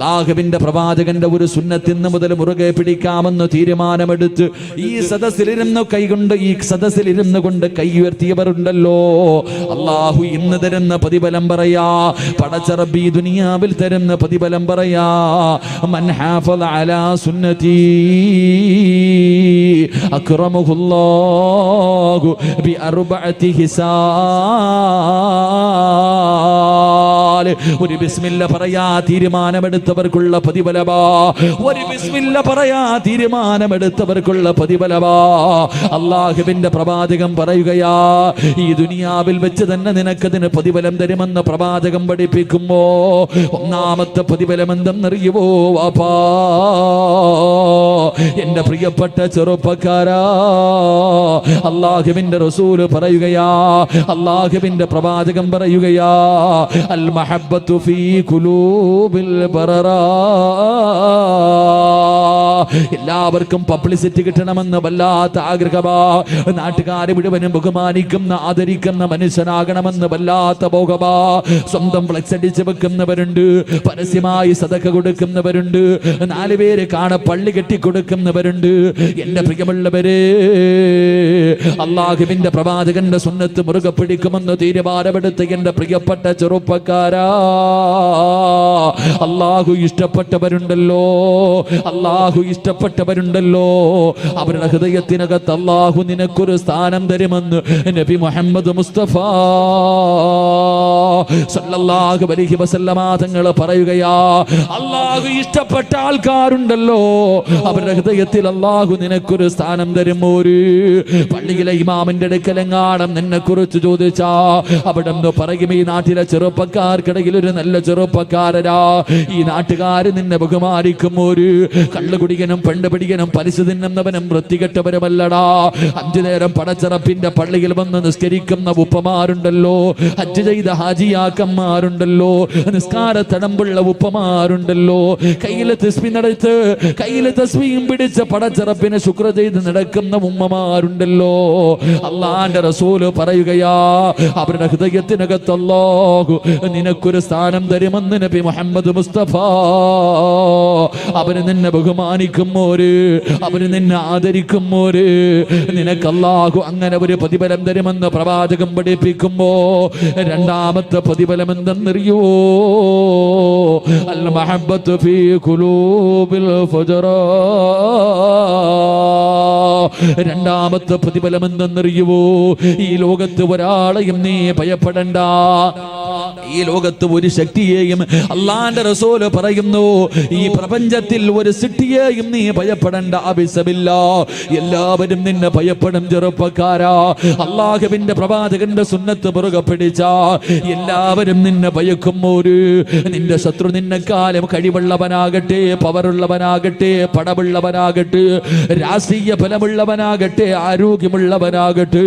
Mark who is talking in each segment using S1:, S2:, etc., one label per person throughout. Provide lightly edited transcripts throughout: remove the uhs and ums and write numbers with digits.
S1: അല്ലാഹുവിന്റെ പ്രവാചകന്റെ ഒരു സുന്നത്ത് ഇന്ന് മുതൽ മുറുകെ പിടിക്കാമെന്ന് തീരുമാനമെടുത്ത് ഈ സദസ്സിലിരുന്ന് കൊണ്ട് കൈ ഉയർത്തിയവരുണ്ടല്ലോ, അല്ലാഹു ഇന്ന് തരുന്ന പ്രതിഫലം പറയാ, പടച്ച റബ്ബ് ഈ ദുനിയാവിൽ തരുന്ന പ്രതിഫലം പറയാ. മൻ ഹാഫള അലാ സുന്നതി അക്റമഹുല്ലാഹു ബി അർബഅതി ഹിസാൽ. ഒരു ബിസ്മില്ല പറയാ തീരുമാനമെടുത്തവർക്കുള്ള പ്രതിഫലമാ. ഒരു ബിസ്മില്ല പറയാ തീരുമാനമെടുത്തവർക്കുള്ള പ്രതിഫലമാ. അല്ലാഹുവിന്റെ പ്രവാചകൻ പറയുകയാ, ഈ ദുനിയാവിൽ വെച്ച് തന്നെ നിനക്കതിന് പ്രതിഫലം തരുമെന്ന് പ്രവാചകൻ പഠിപ്പിക്കുമ്പോ ഒന്നാമത്തെ പ്രതിഫലം എന്തെന്നറിയുവോ വാപ്പാ? എന്റെ പ്രിയപ്പെട്ട ചെറുപ്പക്കാരാ, അല്ലാഹുവിന്റെ റസൂല് പറയുകയാ, അല്ലാഹുവിന്റെ പ്രവാചകൻ പറയുകയാ, അൽ മഹബ്ബത്തു ഫീ ഖുലൂബിൽ ബററാ. എല്ലാവർക്കും പബ്ലിസിറ്റി കിട്ടണമെന്ന് വല്ലാത്ത ആഗ്രഹമാ. നാട്ടുകാരെ മുഴുവനും ബഹുമാനിക്കുന്ന ആദരിക്കുന്ന മനുഷ്യനാകണമെന്ന് വല്ലാത്ത ഭോഗമാ. സ്വന്തം ഫ്ലെക്സ് അടിച്ച് വെക്കുന്നവരുണ്ട്, പരസ്യമായി സദഖ കൊടുക്കുന്നവരുണ്ട്, 4 പേര് കാണ പള്ളി കെട്ടിക്കൊടുക്കുന്നവരുണ്ട്. എന്റെ പ്രിയമുള്ളവരെ, അല്ലാഹുവിന്റെ പ്രവാചകന്റെ സുന്നത്ത് മുറുകെ പിടിക്കുമെന്ന് തീരുമാനമെടുത്ത് എന്റെ പ്രിയപ്പെട്ട ചെറുപ്പക്കാരാ, അല്ലാഹു ഇഷ്ടപ്പെട്ടവരുണ്ടല്ലോ, അല്ലാഹു ഇഷ്ടപ്പെട്ടവരുണ്ടല്ലോ, അവരുടെ ഹൃദയത്തിനകത്ത് അല്ലാഹു നിനക്കൊരു സ്ഥാനം തരുമെന്ന് നബി മുഹമ്മദ് മുസ്തഫ സല്ലല്ലാഹു അലൈഹി വസല്ലമ തങ്ങൾ പറയുകയാ. അല്ലാഹു ഇഷ്ടപ്പെട്ട ആൾക്കാരുണ്ടല്ലോ, അവരുടെ ഹൃദയത്തിൽ അല്ലാഹു നിനക്കൊരു സ്ഥാനം തരും. ഒരു പള്ളിയിലെ ഇമാമിന്റെ അടുക്കലെങ്ങാണം നിന്നെ കുറിച്ച് ചോദിച്ചാ അവിടെ പറയും, ഈ നാട്ടിലെ ചെറുപ്പക്കാർക്കിടയിൽ ഒരു നല്ല ചെറുപ്പക്കാരരാ, ഈ നാട്ടുകാര് നിന്നെ ബഹുമാനിക്കും. ഒരു കള്ളുകുടികനും പെണ്ണുപിടികനും പലിശ തിന്നുന്നവനും വൃത്തികെട്ടവരുമല്ലടാ. 5 നേരം പടച്ചറപ്പിന്റെ പള്ളിയിൽ വന്ന് നിസ്കരിക്കുന്ന ഉപ്പമാരുണ്ടല്ലോ, ഹജ്ജ് ചെയ്ത ഹാജിയാക്കന്മാരുണ്ടല്ലോ, നിസ്കാര തടമ്പുള്ള ഉപ്പമാരുണ്ടല്ലോ, കയ്യിലെ തസ്ബീഹും പിടിച്ച് പടച്ചറപ്പിനെ ശുക്ർ ചെയ്ത് നടക്കുന്ന ഉമ്മമാരുണ്ടല്ലോ. അല്ലാഹുവിന്റെ റസൂല് പറയുകയാ, അവരുടെ ഹൃദയത്തിനകത്ത് അല്ലാഹു നിനക്കൊരു സ്ഥാനം തരുമെന്ന് നബി മുഹമ്മദ് മുസ്തഫ. അവര് നിന്നെ ബഹുമാനിക്കുമോര്, അവര് നിന്നെ ആദരിക്കുമോര്, നിനക്ക് അല്ലാഹു അങ്ങനെ ഒരു പ്രതിഫലം തരുമെന്ന് പ്രവാചകൻ പഠിപ്പിക്കുമ്പോ രണ്ടാമത്തെ പ്രതിഫലം എന്തെന്നറിയോ? അൽ മഹബ്ബത്തു ഫീ ഖുലൂബിൽ ഫജറാ. രണ്ടാമത്തെ പ്രതിഫലം എന്തെന്നറിയുവോ? ഈ ലോകത്ത് ഒരാളെയും നീ ഭയപ്പെടണ്ട, ഈ ലോകത്ത് ഒരു ശക്തിയെയും, അല്ലാഹുവിന്റെ റസൂൽ പറയുന്നു, ഈ പ്രപഞ്ചത്തിൽ ഒരു സൃഷ്ടിയെയും നീ ഭയപ്പെടേണ്ട ആവശ്യമില്ല. എല്ലാവരും നിന്നെ ഭയപ്പെടും ചെറുപ്പക്കാരാ. അല്ലാഹുവിന്റെ പ്രവാചകന്റെ സുന്നത്ത് മുറുകെ പിടിച്ച എല്ലാവരും നിന്നെ ഭയക്കും. ഒരു നിന്റെ ശത്രു നിന്നെക്കാലം കഴിവുള്ളവനാകട്ടെ, പവറുള്ളവനാകട്ടെ, പടമുള്ളവനാകട്ടെ, രാഷ്ട്രീയ ഫലമുള്ളവനാകട്ടെ, ആരോഗ്യമുള്ളവനാകട്ടെ,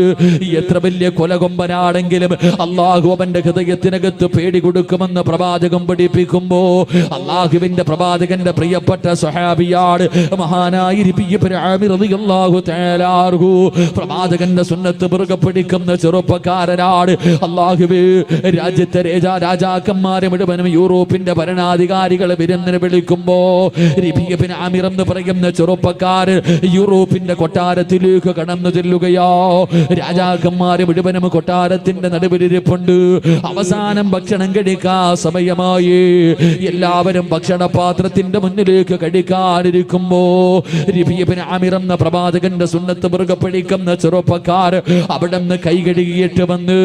S1: എത്ര വലിയ കൊലകൊമ്പനാണെങ്കിലും അല്ലാഹു അവന്റെ ഹൃദയത്തിനകത്ത് പേടി കൊടുക്കുമെന്ന് പ്രവാചകൻ പഠിപ്പിക്കുമ്പോ അല്ലാഹുവിന്റെ പ്രവാചകന്റെ പ്രിയപ്പെട്ട സ്വഹാബിയാണ് മഹാനായ റബീഅ ഇബ്നു ആമിർ റളിയല്ലാഹു തആല അൻഹു. പ്രവാചകന്റെ സുന്നത്ത് മുറുകെ പിടിക്കുന്ന ചെറുപ്പക്കാരനാണ്. അല്ലാഹുവേ, രാജ്യത്തെ രാജാക്കന്മാരെ മുഴുവനും യൂറോപ്പിന്റെ ഭരണാധികാരികളെ വിരുന്നിന് വിളിക്കുമ്പോ റബീഅ ഇബ്നു ആമിർ എന്ന് പറയുന്ന ചെറുപ്പക്കാരൻ യൂറോപ്പിന്റെ കൊട്ടാരത്തിലേക്ക് കടന്നു ചെല്ലുകയോ. രാജാക്കന്മാര് മുഴുവനും കൊട്ടാരത്തിന്റെ നടുവിലിരിപ്പുണ്ട്. അവസാനം ഭക്ഷണം കഴിക്കാ സമയമായി. എല്ലാവരും ഭക്ഷണപാത്രത്തിന്റെ മുന്നിലേക്ക് കഴിക്കാനിരിക്കുമ്പോ റബീഅ ഇബ്നു ആമിർ എന്ന പ്രവാചകന്റെ സുന്നത്ത് മുറുകെ പിടിക്കുന്ന ചെറുപ്പക്കാർ അവിടെ നിന്ന് കൈ കഴുകിയിട്ട് വന്ന്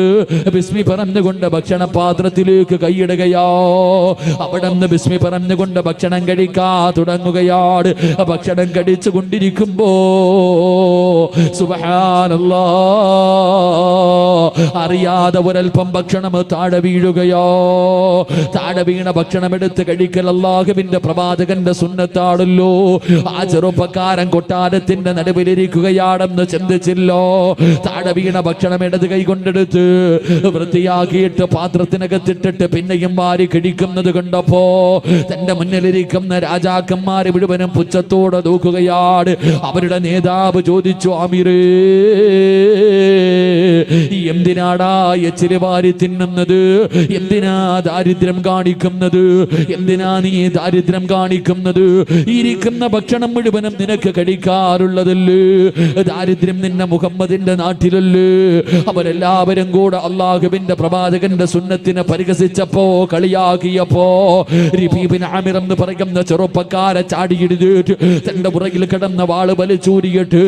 S1: ബിസ്മി പറഞ്ഞുകൊണ്ട് ഭക്ഷണപാത്രത്തിലേക്ക് കൈയിടുകയോ. അവിടെ നിന്ന് ബിസ്മി പറഞ്ഞുകൊണ്ട് ഭക്ഷണം കഴിക്കാ തുടങ്ങുകയാണ്. ഭക്ഷണം കഴിച്ചു കൊണ്ടിരിക്കുമ്പോ സുബ്ഹാനല്ലാഹ്, അറിയാതെ ഒരൽപ്പം ഭക്ഷണം താഴെ വീഴുകയോ. താഴെ വീണ ഭക്ഷണം എടുത്ത് കഴിക്കൽ അല്ലാഹുവിന്റെ പ്രവാചകന്റെ സുന്നത്താണല്ലോ. ആ ചെറുപ്പക്കാരൻ കൊട്ടാരത്തിന്റെ നടുവിലിരിക്കുകയാണെന്ന് ചിന്തിച്ചില്ലോ. താഴെ വീണ ഭക്ഷണം ഇടത് കൈ കൊണ്ടെടുത്ത് വൃത്തിയാക്കിയിട്ട് പാത്രത്തിനകത്തിട്ടിട്ട് പിന്നെയും വാരി കഴിക്കുന്നത് കണ്ടപ്പോ തന്റെ മുന്നിലിരിക്കുന്ന രാജാക്കന്മാരെ മുഴുവനും പുച്ഛത്തോടെ നോക്കുകയാണ്. അവരുടെ നേതാവ് ചോദിച്ചു, ആമിറേ, എന്തിനാടാ എച്ചിരി വാരി തിന്നുന്നത്? എന്തിനാ ദാരിദ്ര്യം കാണിക്കുന്നത്? എന്തിനാ നീ ദാരിദ്ര്യം കാണിക്കുന്നത്? ഇരിക്കുന്ന ഭക്ഷണം മുഴുവനും നിനക്ക് കഴിക്കാറുള്ളതല്ലേ? ദാരിദ്ര്യം നിന്നെ മുഹമ്മദിന്റെ നാട്ടിലല്ലേ? അവരെല്ലാവരും കൂടെ അള്ളാഹുവിന്റെ പ്രവാചകന്റെ സുന്നത്തിനെ പരിഹസിച്ചപ്പോ, കളിയാക്കിയപ്പോ, റിബീബിൻ ആമിർ എന്ന് പറയുന്ന ചെറുപ്പക്കാരെ ചാടിയിടിട്ട് തന്റെ പുറകിൽ കിടന്ന വാള് വലിച്ചൂരിയിട്ട്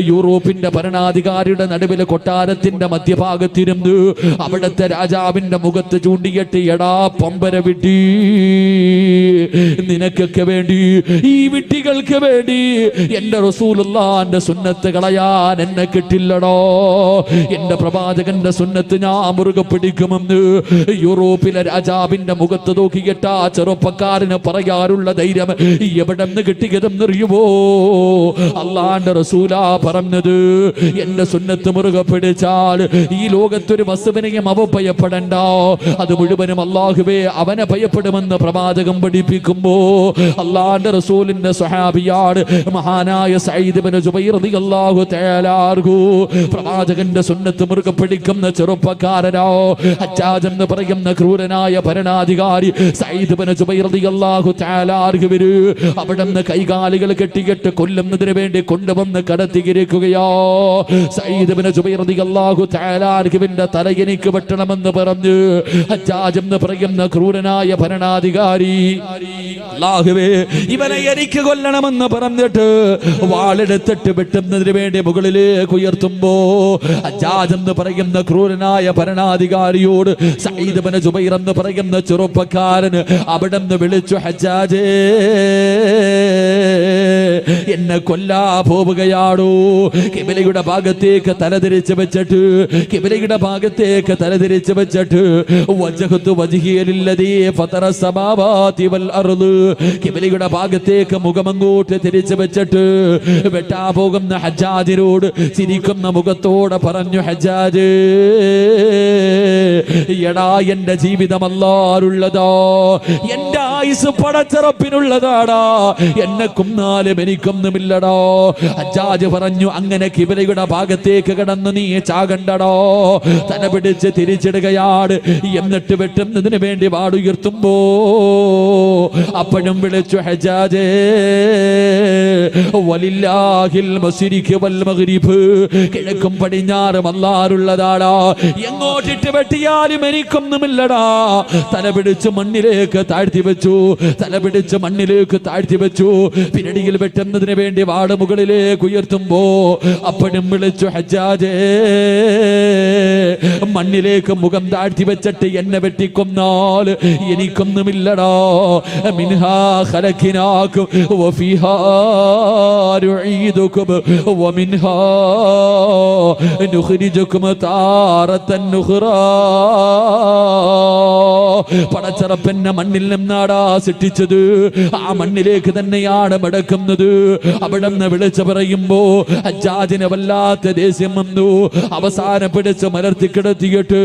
S1: യൂറോപ്പിന്റെ ഭരണാധികാരിയുടെ നടുവിലെ കൊട്ടാരത്തിന്റെ മധ്യഭാഗത്തിരുന്ന് അവിടുത്തെ രാജാവിന്റെ മുഖത്ത് ചൂണ്ടിയിട്ട്, എടാ പമ്പര വിട്ടി, നിനക്കൊക്കെ വേണ്ടി, ഈ വിട്ടികൾക്ക് വേണ്ടി എന്റെ റസൂലുള്ളാഹിന്റെ സുന്നത്ത് കളയാൻ എന്നെ കിട്ടില്ലടോ. എന്റെ പ്രവാചകന്റെ സുന്നത്ത് ഞാൻ മുറുകെ പിടിക്കുമെന്ന് യൂറോപ്പിലെ രാജാവിന്റെ മുഖത്ത് നോക്കിയിട്ട് ആ ചെറുപ്പക്കാരന് പറയാറുള്ള ധൈര്യം എവിടെ നിന്ന് കിട്ടിയതെന്നറിയുമോ? അള്ളാന്റെ റസൂലാ പറഞ്ഞത്, എന്റെ സുന്നത്ത് മുറുകെ പിടിച്ചാൽ ഈ ലോകത്തൊരു വസ്തുവിനെയും അവ ഭയപ്പെടണ്ട, അത് മുഴുവനും അള്ളാഹുവേ അവനെ ഭയപ്പെടുമെന്ന് പ്രവാചകം പഠിപ്പിക്കുമ്പോ അള്ളാന്റെ റസൂലിന്റെ സ്വഹാബിയാണ് മഹാനായ സഈദ് ഇബ്നു ജുബൈർ റളിയല്ലാഹു തആല അൻഹു. പ്രവാചകന്റെ സുന്നത്ത് മുറുകെ പിടിക്കുന്ന ചെറുപ്പക്കാരനോ, ഹജ്ജാജ് എന്ന് പറയുന്ന ക്രൂരനായ ഭരണാധികാരി സഈദ് ഇബ്നു ജുബൈർ റളിയല്ലാഹു തആല അൻഹുവിന് അവിടുന്ന് കൈകാലുകൾ കെട്ടിയിട്ട് കൊല്ലുന്നതിന് വേണ്ടി കൊണ്ടുവന്ന് കടത്തിയിരിക്കുകയോ. സഈദ് ഇബ്നു ജുബൈർ റളിയല്ലാഹു തആല അൻഹുവിന്റെ തല എനിക്ക് വെട്ടണമെന്ന് പറഞ്ഞു ഹജ്ജാജ് എന്ന് പറയുന്ന ക്രൂരനായ ഭരണാധികാരി, അല്ലാഹുവേ ഇവനെ എനിക്ക് കൊല്ലണമെന്ന് പറഞ്ഞിട്ട് വാളെടുത്തിട്ട് വെട്ടുന്നതിന് വേണ്ടി മുകളിലേക്ക് ഉയർത്തുമ്പോ ഹജ്ജാജ് എന്ന് പറയുന്ന ക്രൂരനായ ഭരണാധികാരിയോട് സഈദ് ഇബ്നു ജുബൈർ എന്ന് പറയുന്ന ചെറുപ്പക്കാരൻ അവിടെ നിന്ന് വിളിച്ചു, ഹജ്ജാജേ, എന്നെ കൊല്ലാ പോവുകയാണോ? കിബിലയുടെ ഭാഗത്തേക്ക് തലതിരിച്ച് വെച്ചിട്ട്, കിബിലയുടെ ഭാഗത്തേക്ക് തലതിരിച്ച് വെച്ചിട്ട്, വജ്ഹതു വജ്ഹിയ ലില്ലദീ ഫതറ സമാവാതി വൽ അർദ്, കിബിലയുടെ ഭാഗത്തേക്ക് മുഖമങ്ങോട്ട് തിരിച്ചു വെച്ചിട്ട് വെട്ടാ പോകുന്ന ഹജ്ജാജിനോട് ചിരിക്കുന്ന മുഖത്തോടെ പറഞ്ഞു, ഹജ്ജാജ്, എടാ എന്റെ ജീവിതം അല്ലാഹുള്ളതോ, എന്റെ ആയുസ് പടച്ചറപ്പിനുള്ളതാടാ, എന്നെ കൊന്നാലും എനിക്കൊന്നുമില്ലടോ. ഹജ്ജാജ് പറഞ്ഞു, അങ്ങനെ കിബിലയുടെ ഭാഗത്തേക്ക് കിടന്ന് നീ ചാകണ്ടടോ. തല പിടിച്ച് തിരിച്ചിടുകയാണ്. എന്നിട്ട് വെട്ടുന്നതിന് വേണ്ടി വാടുയർത്തുമ്പോ അപ്പോഴും വിളിച്ചു, ഹജ്ജാജേ, വലില്ലാഹിൽ മശ്രിഖ് വൽ മഗ്രിബ്, കിഴക്കും പടിഞ്ഞാറും അല്ലാഹുള്ളതാടാ, എങ്ങോട്ടിട്ട് വെട്ടിയാലും എനിക്കൊന്നുമില്ലടാ. തല പിടിച്ച് മണ്ണിലേക്ക് താഴ്ത്തി വെച്ചു, തല പിടിച്ച് മണ്ണിലേക്ക് താഴ്ത്തി വെച്ചു. പിന്നടിയിൽ വെട്ടുന്നതിന് വേണ്ടി വാട് മുകളിലേക്ക് ഉയർത്തുമ്പോ അപ്പോഴും വിളിച്ചു, ഹജ്ജാജേ, മണ്ണിലേക്ക് മുഖം താഴ്ത്തി വെച്ചിട്ട് എന്നെ വെട്ടിക്കൊന്നാൽ എനിക്കൊന്നുമില്ലടാ. മിൻഹാ ഖലഖനാകും വഫീഹാ നുഈദുകും വമിൻഹാ നുഖ്രിജുകും താറത്തൻ നുഖ്റാ. പടച്ചറപ്പന്നെ മണ്ണിൽ നിന്നാടാ സൃഷ്ടിച്ചത്, ആ മണ്ണിലേക്ക് തന്നെയാണ് മടക്കുന്നത്. അവിടെ നിന്ന് വിളിച്ചു പറയുമ്പോ ഹജ്ജാജിനെ വല്ലാത്ത ദേഷ്യം വന്നു. അവസാനം പിടിച്ച് മലർത്തി കിടത്തിയിട്ട്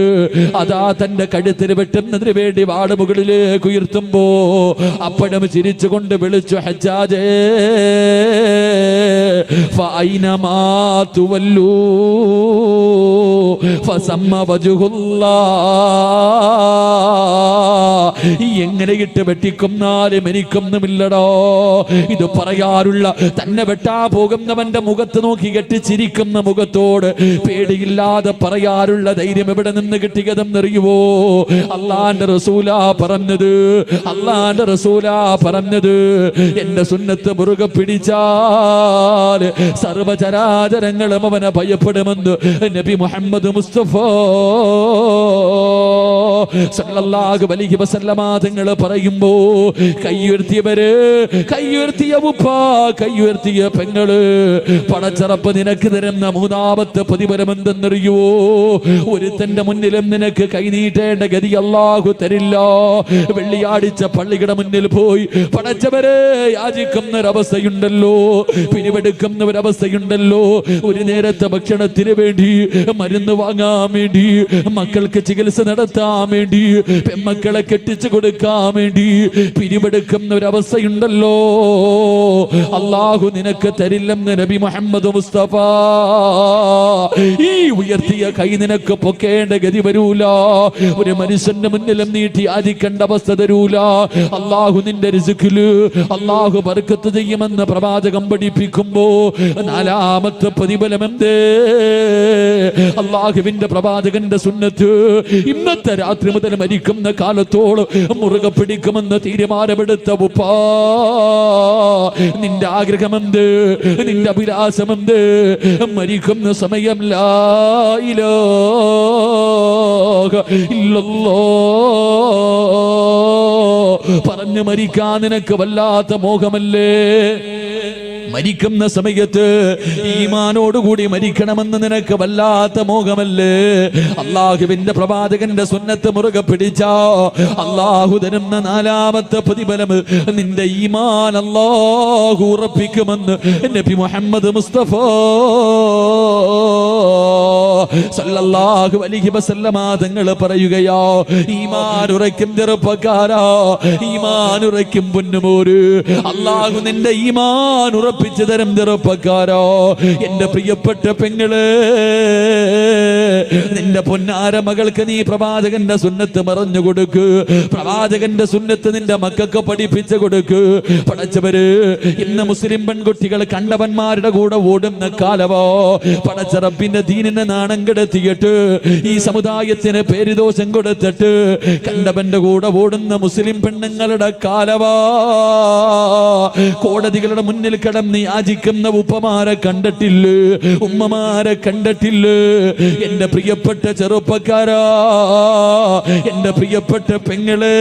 S1: അതാ തന്റെ കഴുത്തിന് വെട്ടുന്നതിന് വേണ്ടി വാട് മുകളിലേക്ക് ഉയർത്തുമ്പോ അപ്പോഴും ചിരിച്ചുകൊണ്ട് വിളിച്ചു, ഹജ്ജാജേ, ഫഅൈനമാ തുവല്ലൂ ഫസമ്മ വജ്ഹുല്ലാഹ്. എങ്ങനെ ഇട്ട് വെട്ടിക്കൊന്നാലും എനിക്കൊന്നുമില്ലടോ. ഇത് പറയാറുള്ള, തന്നെ വെട്ടാ പോകുന്നവന്റെ മുഖത്ത് നോക്കി കെട്ടിച്ചിരിക്കുന്ന മുഖത്തോട് പേടിയില്ലാതെ പറയാറുള്ള ധൈര്യം എവിടെ നിന്ന് കിട്ടിയതെന്നറിയുവോ? അള്ളാന്റെ റസൂലാ പറഞ്ഞത്, അള്ളാന്റെ റസൂലാ പറഞ്ഞത്, എന്റെ സുന്നത്ത് മുറുകെ പിടിച്ചാൽ സർവചരാചരങ്ങളും അവനെ ഭയപ്പെടുമെന്ന് നബി മുഹമ്മദ് മുസ്തഫ സല്ലല്ലാഹു അലൈഹി വസല്ലമ തങ്ങൾ പറയുമ്പോ കൈയുയർത്തിയവര്, കൈയുയർത്തിയ ഉപ്പ, കൈയുയർത്തിയ പെങ്ങള്, പടച്ചറപ്പ് നിനക്ക് തരുന്ന മൂന്നാമത്തെ പ്രതിഫലം എന്തെന്നറിയോ? ഒരുത്തന്റെ മുന്നിലും നിനക്ക് കൈനീട്ടേണ്ട ഗതി അല്ലാഹു തരില്ല. വെള്ളിയാഴ്ച പള്ളിയുടെ മുന്നിൽ പോയി പടച്ചവരെ യാചിക്കുന്നൊരവസ്ഥയുണ്ടല്ലോ, പിരിവെടുക്കുന്നൊരവസ്ഥയുണ്ടല്ലോ. ഒരു നേരത്തെ ഭക്ഷണത്തിന് വേണ്ടി, മരുന്ന് വാങ്ങാൻ വേണ്ടി, മക്കൾക്ക് ചികിത്സ നടത്താൻ വേണ്ടി, പെമ്മക്കളെ കെട്ടി കെട്ടിച്ചു കൊടുക്കാൻ വേണ്ടി പിരിവെടുക്കുന്ന ഒരവസ്ഥയുണ്ടല്ലോ, അള്ളാഹു നിനക്ക് തരില്ലെന്ന് നബി മുഹമ്മദ് മുസ്തഫ. ഈ ഉയർത്തിയ കൈ നിനക്ക് പൊക്കേണ്ട ഗതി വരൂല, ഒരു മനുഷ്യന്റെ മുന്നിലും നീട്ടി യാചിക്കേണ്ട അവസ്ഥ തരൂല. അള്ളാഹു നിന്റെ റിസ്കില് അള്ളാഹു ബർക്കത്ത് ചെയ്യുമെന്ന് പ്രവാചകം പഠിപ്പിക്കുമ്പോ നാലാമത്തെ പ്രതിഫലം എന്തേ? അള്ളാഹുവിന്റെ പ്രവാചകന്റെ സുന്നത്ത് ഇന്നത്തെ രാത്രി മുതൽ മരിക്കുന്ന കാലത്തോളം മുറുകെ പിടിക്കുമെന്ന് തീരുമാനമെടുത്ത ഉപ്പാ, നിന്റെ ആഗ്രഹമെന്ത്? നിന്റെ അഭിലാഷമെന്ത്? മരിക്കുന്ന സമയം ലാ ഇലാഹ ഇല്ലല്ലാഹ് പറഞ്ഞു മരിക്കാൻ നിനക്ക് വല്ലാത്ത മോഹമല്ലേ? മരിക്കുന്ന സമയത്ത് ഈമാനോടുകൂടി മരിക്കണമെന്ന് നിനക്ക് വല്ലാത്ത മോഹമല്ലേ? അള്ളാഹുവിന്റെ പ്രവാചകന്റെ സുന്നത്ത് മുറുകെ പിടിച്ചാ അള്ളാഹു തരുന്ന നാലാമത്തെ പ്രതിഫലം നിന്റെ ഈമാൻ അള്ളാഹു ഉറപ്പിക്കുമെന്ന് നബി മുഹമ്മദ് മുസ്തഫ സല്ലല്ലാഹു അലൈഹി വസല്ലമ തങ്ങൾ പറയുകയോ, ഈമാൻ ഉറയ്ക്കും ചെറുപ്പക്കാരാ, ഈമാൻ ഉറയ്ക്കും പൊന്നുമോര്, അള്ളാഹു നിന്റെ ഈമാൻ ഉറപ്പിച്ചു തരും ചെറുപ്പക്കാരോ. എന്റെ പ്രിയപ്പെട്ട പെങ്ങള്, നിന്റെ പൊന്നാര മകൾക്ക് നീ പ്രവാചകന്റെ സുന്നത്ത് മറഞ്ഞു കൊടുക്ക്, പ്രവാചകന്റെ സുന്നത്ത് നിന്റെ മക്കൾക്ക് പഠിപ്പിച്ചു കൊടുക്ക്. പടച്ചവര് ഇന്ന് മുസ്ലിം പെൺകുട്ടികൾ കണ്ടവന്മാരുടെ കൂടെ ഓടുന്ന കാലവോ, പടച്ച റബ്ബിന്റെ ദീനിനെ നാണം കെടുത്തിയിട്ട് ഈ സമുദായത്തിന് പേരുദോഷം കൊടുത്തിട്ട് കണ്ടവന്റെ കൂടെ ഓടുന്ന മുസ്ലിം പെണ്ണുങ്ങളുടെ കാലവാ. കോടതികളുടെ മുന്നിൽ കിടന്ന് യാചിക്കുന്ന ഉപ്പമാരെ കണ്ടിട്ടില്ലേ? ഉമ്മമാരെ കണ്ടിട്ടില്ലേ? എന്റെ പ്രിയപ്പെട്ട ചെറുപ്പക്കാരാ, എന്റെ പ്രിയപ്പെട്ട പെങ്ങളെ,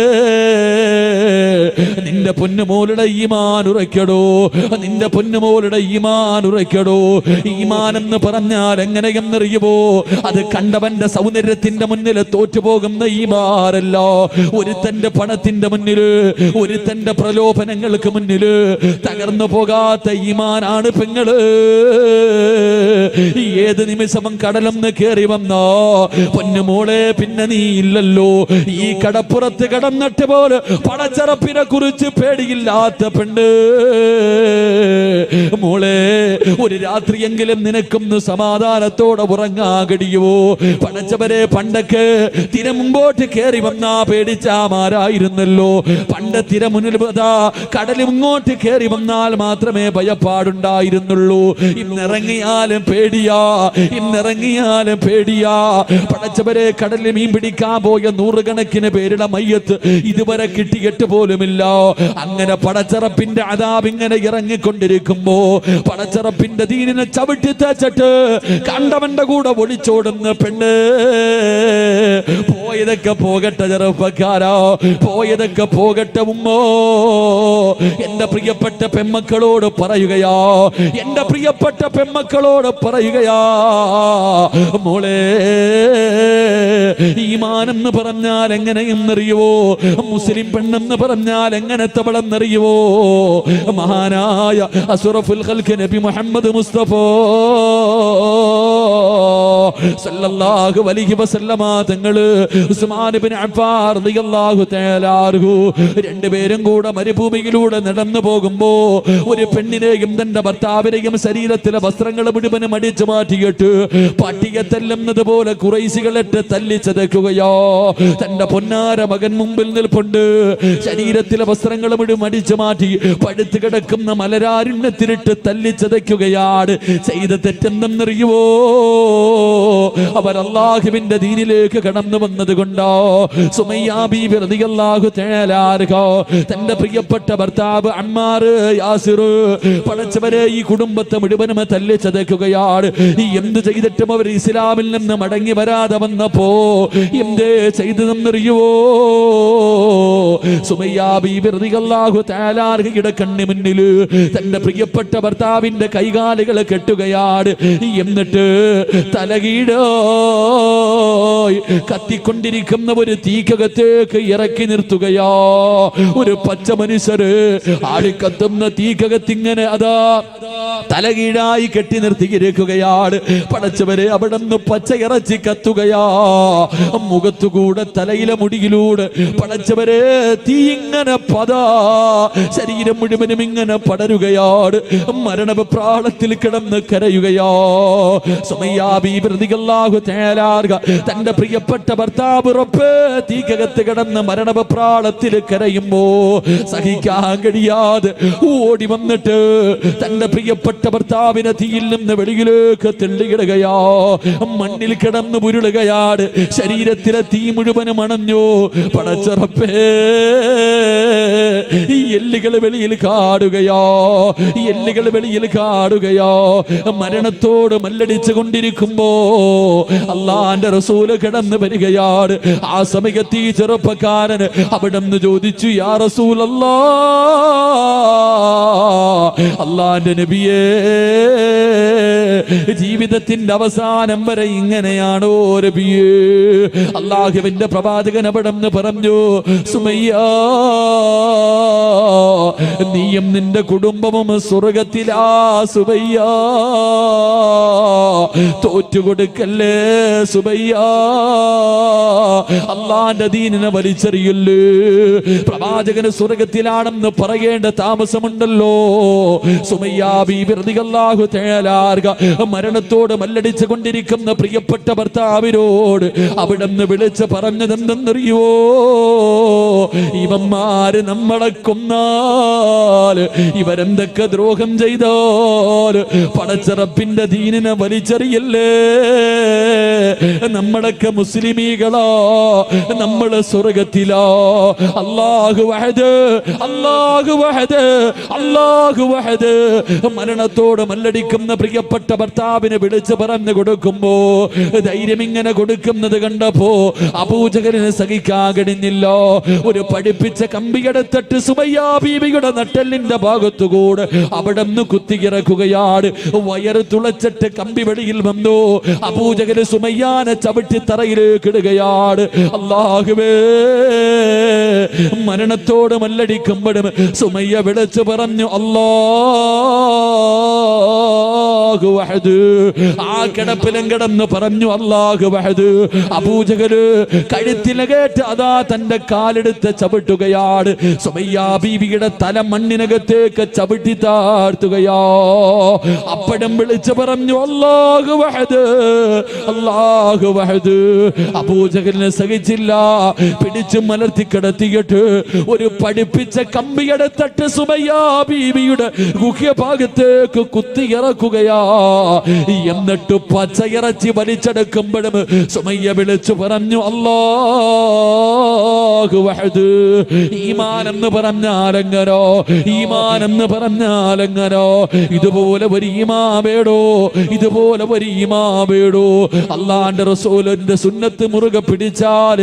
S1: നിന്റെ പൊന്നുമോളുടെ ഈമാൻ ഉറയ്ക്കടോ, നിന്റെ പൊന്നുമോളുടെ ഈമാൻ ഉറയ്ക്കടോ. ഈമാൻ എന്ന് പറഞ്ഞാൽ എങ്ങനെയെന്നറിയുമോ? അത് കണ്ടവന്റെ സൗന്ദര്യത്തിന്റെ മുന്നിൽ തോറ്റുപോകുന്ന ഈമാനല്ല, ഒരുത്തന്റെ പണത്തിന്റെ മുന്നില്, ഒരുത്തന്റെ പ്രലോഭനങ്ങൾക്ക് മുന്നില് തകർന്നു പോകാത്ത ഈമാനാണ് പെങ്ങള്. ഏത് നിമിഷവും കടലൊന്ന് കേറി വന്നോ പൊന്നുമോളെ, പിന്നെ നീ ഇല്ലല്ലോ. ഈ കടപ്പുറത്ത് കടന്നിട്ട് പോലെ പടച്ചറപ്പിനെ കുറിച്ച് പേടിയില്ലാത്ത പെണ്ണ് മോളെ, ഒരു രാത്രിയെങ്കിലും നിനക്കൊന്ന് സമാധാനത്തോടെ ഉറങ്ങാൻ കഴിയുമോ? പടച്ചവരെ, പണ്ടൊക്കെ തിര മുമ്പോട്ട് കേറി വന്നാ പേടിച്ചാമാരായിരുന്നല്ലോ. പണ്ട് തിര മുന്നിൽ കടൽ ഇങ്ങോട്ട് കേറി വന്നാൽ മാത്രമേ ഭയപ്പാടുണ്ടായിരുന്നുള്ളൂ. ഇന്നിറങ്ങിയാലും പേടിയാ, ഇന്നിറങ്ങിയാലും പേടിയാ. പടച്ചവരെ, കടലിൽ മീൻ പിടിക്കാൻ പോയ നൂറുകണക്കിന് പേരുടെ മയ്യത്ത് ഇതുവരെ കിട്ടിയിട്ട് പോലുമില്ല. അങ്ങനെ പടച്ചറപ്പിന്റെ അദാബ് ഇങ്ങനെ ഇറങ്ങിക്കൊണ്ടിരിക്കുമ്പോ പടച്ചറപ്പിന്റെ ദീനിനെ ചവിട്ടി തേച്ചിട്ട് കണ്ടവന്റെ കൂടെ ഒളിച്ചോടുന്ന പെണ്ണ്. പോയതൊക്കെ പോകട്ടെ ചെറുപ്പക്കാരോ, പോയതൊക്കെ പോകട്ടെ ഉമ്മോ. എന്റെ പ്രിയപ്പെട്ട പെമ്മക്കളോട് പറയുകയാ, എന്റെ പ്രിയപ്പെട്ട പെമ്മക്കളോട് പറയുകയാ, മോളെ, ഈമാനെന്ന് പറഞ്ഞാൽ എങ്ങനെയെന്നറിയുവോ? മുസ്ലിം പെണ്ണെന്ന് പറഞ്ഞാൽ എങ്ങനത്തെവളെന്നറിയുവോ? മഹാനായ അസ്റഫുൽ ഖൽഖ് നബി മുഹമ്മദ് മുസ്തഫ സല്ലല്ലാഹു അലൈഹി വസല്ലമ തങ്ങള് ഉസ്മാൻ ഇബ്നു അഫ്ഫാൻ റളിയല്ലാഹു തആല അൻഹു രണ്ടുപേരും കൂടെ മരുഭൂമിയിലൂടെ നടന്നു പോകുമ്പോ ഒരു പെണ്ണിനെയും തന്റെ ഭർത്താവിനെയും ശരീരത്തിലെ വസ്ത്രങ്ങൾ മുഴുവനും അടിച്ചു മാറ്റിയിട്ട് പട്ടിയെ തല്ലുന്നത് പോലെ ഖുറൈശികളിട്ട് തല്ലിച്ചതയ്ക്കുകയോ. തന്റെ പൊന്നാര മകൻ മുമ്പിൽ നിൽപ്പുണ്ട്, ശരീരത്തിലെ വസ്ത്രങ്ങൾ മുഴുവൻ അടിച്ചു മാറ്റി പടുത്തു കിടക്കുന്ന മലരാരുണ്യത്തിലിട്ട് തല്ലിച്ചതയ്ക്കുകയാണ്. ചെയ്ത തെറ്റെന്തെന്നറിയുവോ? അവർ അല്ലാഹുവിന്റെ ദീനിലേക്ക് കടന്നു വന്നത് കൊണ്ടോ. സുമയ്യ ബീബി റളിയല്ലാഹു തആല അൻഹ തന്റെ പ്രിയപ്പെട്ട ഭർത്താവ് അമ്മാർ യാസിർ പടച്ചവരെ ഈ കുടുംബത്തെ മുഴുവനും തല്ലിച്ചതയ്ക്കുകയാണ്. എന്ത് ചെയ്തിട്ടും അവർ ഇസ്ലാമിൽ നിന്ന് മടങ്ങി വരാതെ വന്നപ്പോ എന്തേ ചെയ്തതെന്നറിയുവോ? സുമയ്യ ബീബി റളിയല്ലാഹു തആല അൻഹയുടെ കണ്ണിന് മുന്നിൽ തന്റെ പ്രിയപ്പെട്ട ഭർത്താവിന്റെ കൈകാലുകൾ കെട്ടുകയാണ്. എന്നിട്ട് തലകീടോ കത്തിക്കൊണ്ടിരിക്കുന്ന ഒരു തീക്കകത്തേക്ക് ഇറക്കി നിർത്തുകയോ. ഒരു പച്ച മനുഷ്യര് ആടിക്കത്തുന്ന തീക്കകത്തിങ്ങനെ അതാ തലകീഴായി കെട്ടി നിർത്തിയിരിക്കുകയാണ്. പടച്ചവരെ അവിടുന്ന് പച്ചയിറച്ചി കത്തുകയാ. മുഖത്തുകൂടെ തലയിലെ മുടിയിലൂടെ പടച്ചവരെ തീ ഇങ്ങനെ ശരീരം മുഴുവനും ഇങ്ങനെ പടരുകയാണ്. മരണപ്രാളത്തിൽ കിടന്ന് കരയുകയോ. സുമയ്യാ ബീബി റളിയല്ലാഹു തആല തന്റെ പ്രിയപ്പെട്ട ഭർത്താവ് റബ്ബേ തീക്കകത്ത് കിടന്ന് മരണപ്രാളത്തിൽ കരയുമ്പോ സഹിക്കാൻ കഴിയാതെ ഓടി വന്നിട്ട് തന്റെ പ്രിയപ്പെട്ട ഭർത്താവിനെ തീയിൽ നിന്ന് വെളിയിലേക്ക് തെള്ളിയിടുകയോ. മണ്ണിൽ കിടന്ന് ഉരുളുകയാണ്. ശരീരത്തിലെ തീ മുഴുവനും അണഞ്ഞു. പടച്ച റബ്ബേ ഈ എല്ലുകൾ വെളിയിൽ കാടുകയോ. എല്ലുകൾ വെളിയിൽ കാടുകയോ. മരണത്തോട് മല്ലടിച്ചു കൊണ്ടിരിക്കുമ്പോ അള്ളാന്റെ റസൂല് കിടന്ന് വരികയാണ്. ആ സമയത്ത് ഈ ചെറുപ്പക്കാരൻ അവിടുന്ന് ചോദിച്ചു, യാ റസൂലല്ലാ, അള്ളാന്റെ നബിയേ, ജീവിതത്തിന്റെ അവസാനം വരെ ഇങ്ങനെയാണോ നബിയേ? അള്ളാഹുവിന്റെ പ്രവാചകൻ അവിടുന്ന് പറഞ്ഞു, സുമയ്യാ, നീയും നിന്റെ കുടുംബവും സ്വർഗത്തിലാ സുബയ്യാ. തോറ്റുകൊടുക്കല്ലേ സുബയ്യാ. അള്ളാന്റെ ദീനിനെ വലിച്ചെറിയല്ലേ. പ്രവാചകന് സ്വർഗത്തിലാണെന്ന് പറയേണ്ട താമസമുണ്ടല്ലോ. സുമയ്യാ ബീബി റളിയല്ലാഹു തആല മരണത്തോട് മല്ലടിച്ചു കൊണ്ടിരിക്കുന്ന പ്രിയപ്പെട്ട ഭർത്താവിനോട് അവിടുന്ന് വിളിച്ച് പറഞ്ഞതെന്തെന്നറിയോ? ഇവന്മാര് നമ്മളെ കൊന്നാൽ, ഇവരെന്തൊക്കെ ദ്രോഹം ചെയ്താൽ പടച്ചറപ്പിന്റെ ദീനിനെ വലിച്ചെറിയല്ലേ. നമ്മളൊക്കെ മുസ്ലിമീകളോ, നമ്മള് സ്വർഗത്തിലോ. അല്ലാഹു വഹദ്, അല്ലാഹു വഹദ്, അല്ലാഹു വഹദ്. മരണത്തോട് മല്ലടിക്കുന്ന പ്രിയപ്പെട്ട ഭർത്താവിന് വിളിച്ച് പറഞ്ഞു കൊടുക്കുമ്പോ ധൈര്യം ഇങ്ങനെ കൊടുക്കുന്നത് കണ്ടപ്പോ അബൂജഹലിന് സഹിക്കാൻ കഴിഞ്ഞില്ലോ. ഒരു പഠിപ്പിച്ച കമ്പിയെടുത്തിട്ട് സുമയ്യാ ബീവിയുടെ നട്ടെല്ലിന്റെ ഭാഗത്തുകൂടെ അവിടെ നിന്ന് കുത്തിയിറക്കുകയാണ്. വയറ് തുളച്ചിട്ട് കമ്പി വെളിയിൽ വന്നു. അബൂജഹൽ സുമയ്യാനെ ചവിട്ടി തറയിലേക്ക് ഇടുകയാണ്. അല്ലാഹുവേ, മരണത്തോട് മല്ലടിക്കുമ്പോഴും സുമയ്യ വിളിച്ചു പറഞ്ഞു, അല്ലാഹു വഹദ്. ആ കിടപ്പിലും കിടന്ന് പറഞ്ഞു, അല്ലാഹു വഹദ്. അബൂജഹല് കഴുത്തിലെ കേട്ട് അതാ തന്റെ കാലെടുത്ത് ചവിട്ടുകയാണ്. സുമയ്യാ ബീവിയുടെ തല മണ്ണിനകത്തേക്ക് ചവിട്ടി താഴ്ത്തുകയോ. അപ്പഴും വിളിച്ചു പറഞ്ഞു, അല്ലാഹു വഹദ്, അല്ലാഹു വഹദ്. അബൂജഹലിനെ സഹിച്ചില്ല. പിടിച്ചു മലർത്തി കിടത്തിയിട്ട് ഒരു പഠിപ്പിച്ച കമ്പിയെടുത്തിട്ട് സുമയ്യാ ബീവിയുടെ ഗുഹ്യഭാഗത്തേക്ക് കുത്തിയിറക്കുകയാ. എന്നിട്ട് പച്ചയിറച്ചി വലിച്ചെടുക്കുമ്പോഴും സുമയ്യ വിളിച്ചു പറഞ്ഞു, അല്ലാഹു വഹദ്. ഈമാനെന്ന് പറഞ്ഞാലെങ്ങനോ, ഈമാനെന്ന് പറഞ്ഞാലെങ്ങനോ. ഇതുപോലെ ഒരു ഈമാവേടോ, ഇതുപോലെ ഒരു ഈമാവേടോ. അള്ളാന്റെ റസൂലിന്റെ സുന്നത്ത് മുറുകെ പിടിച്ചാൽ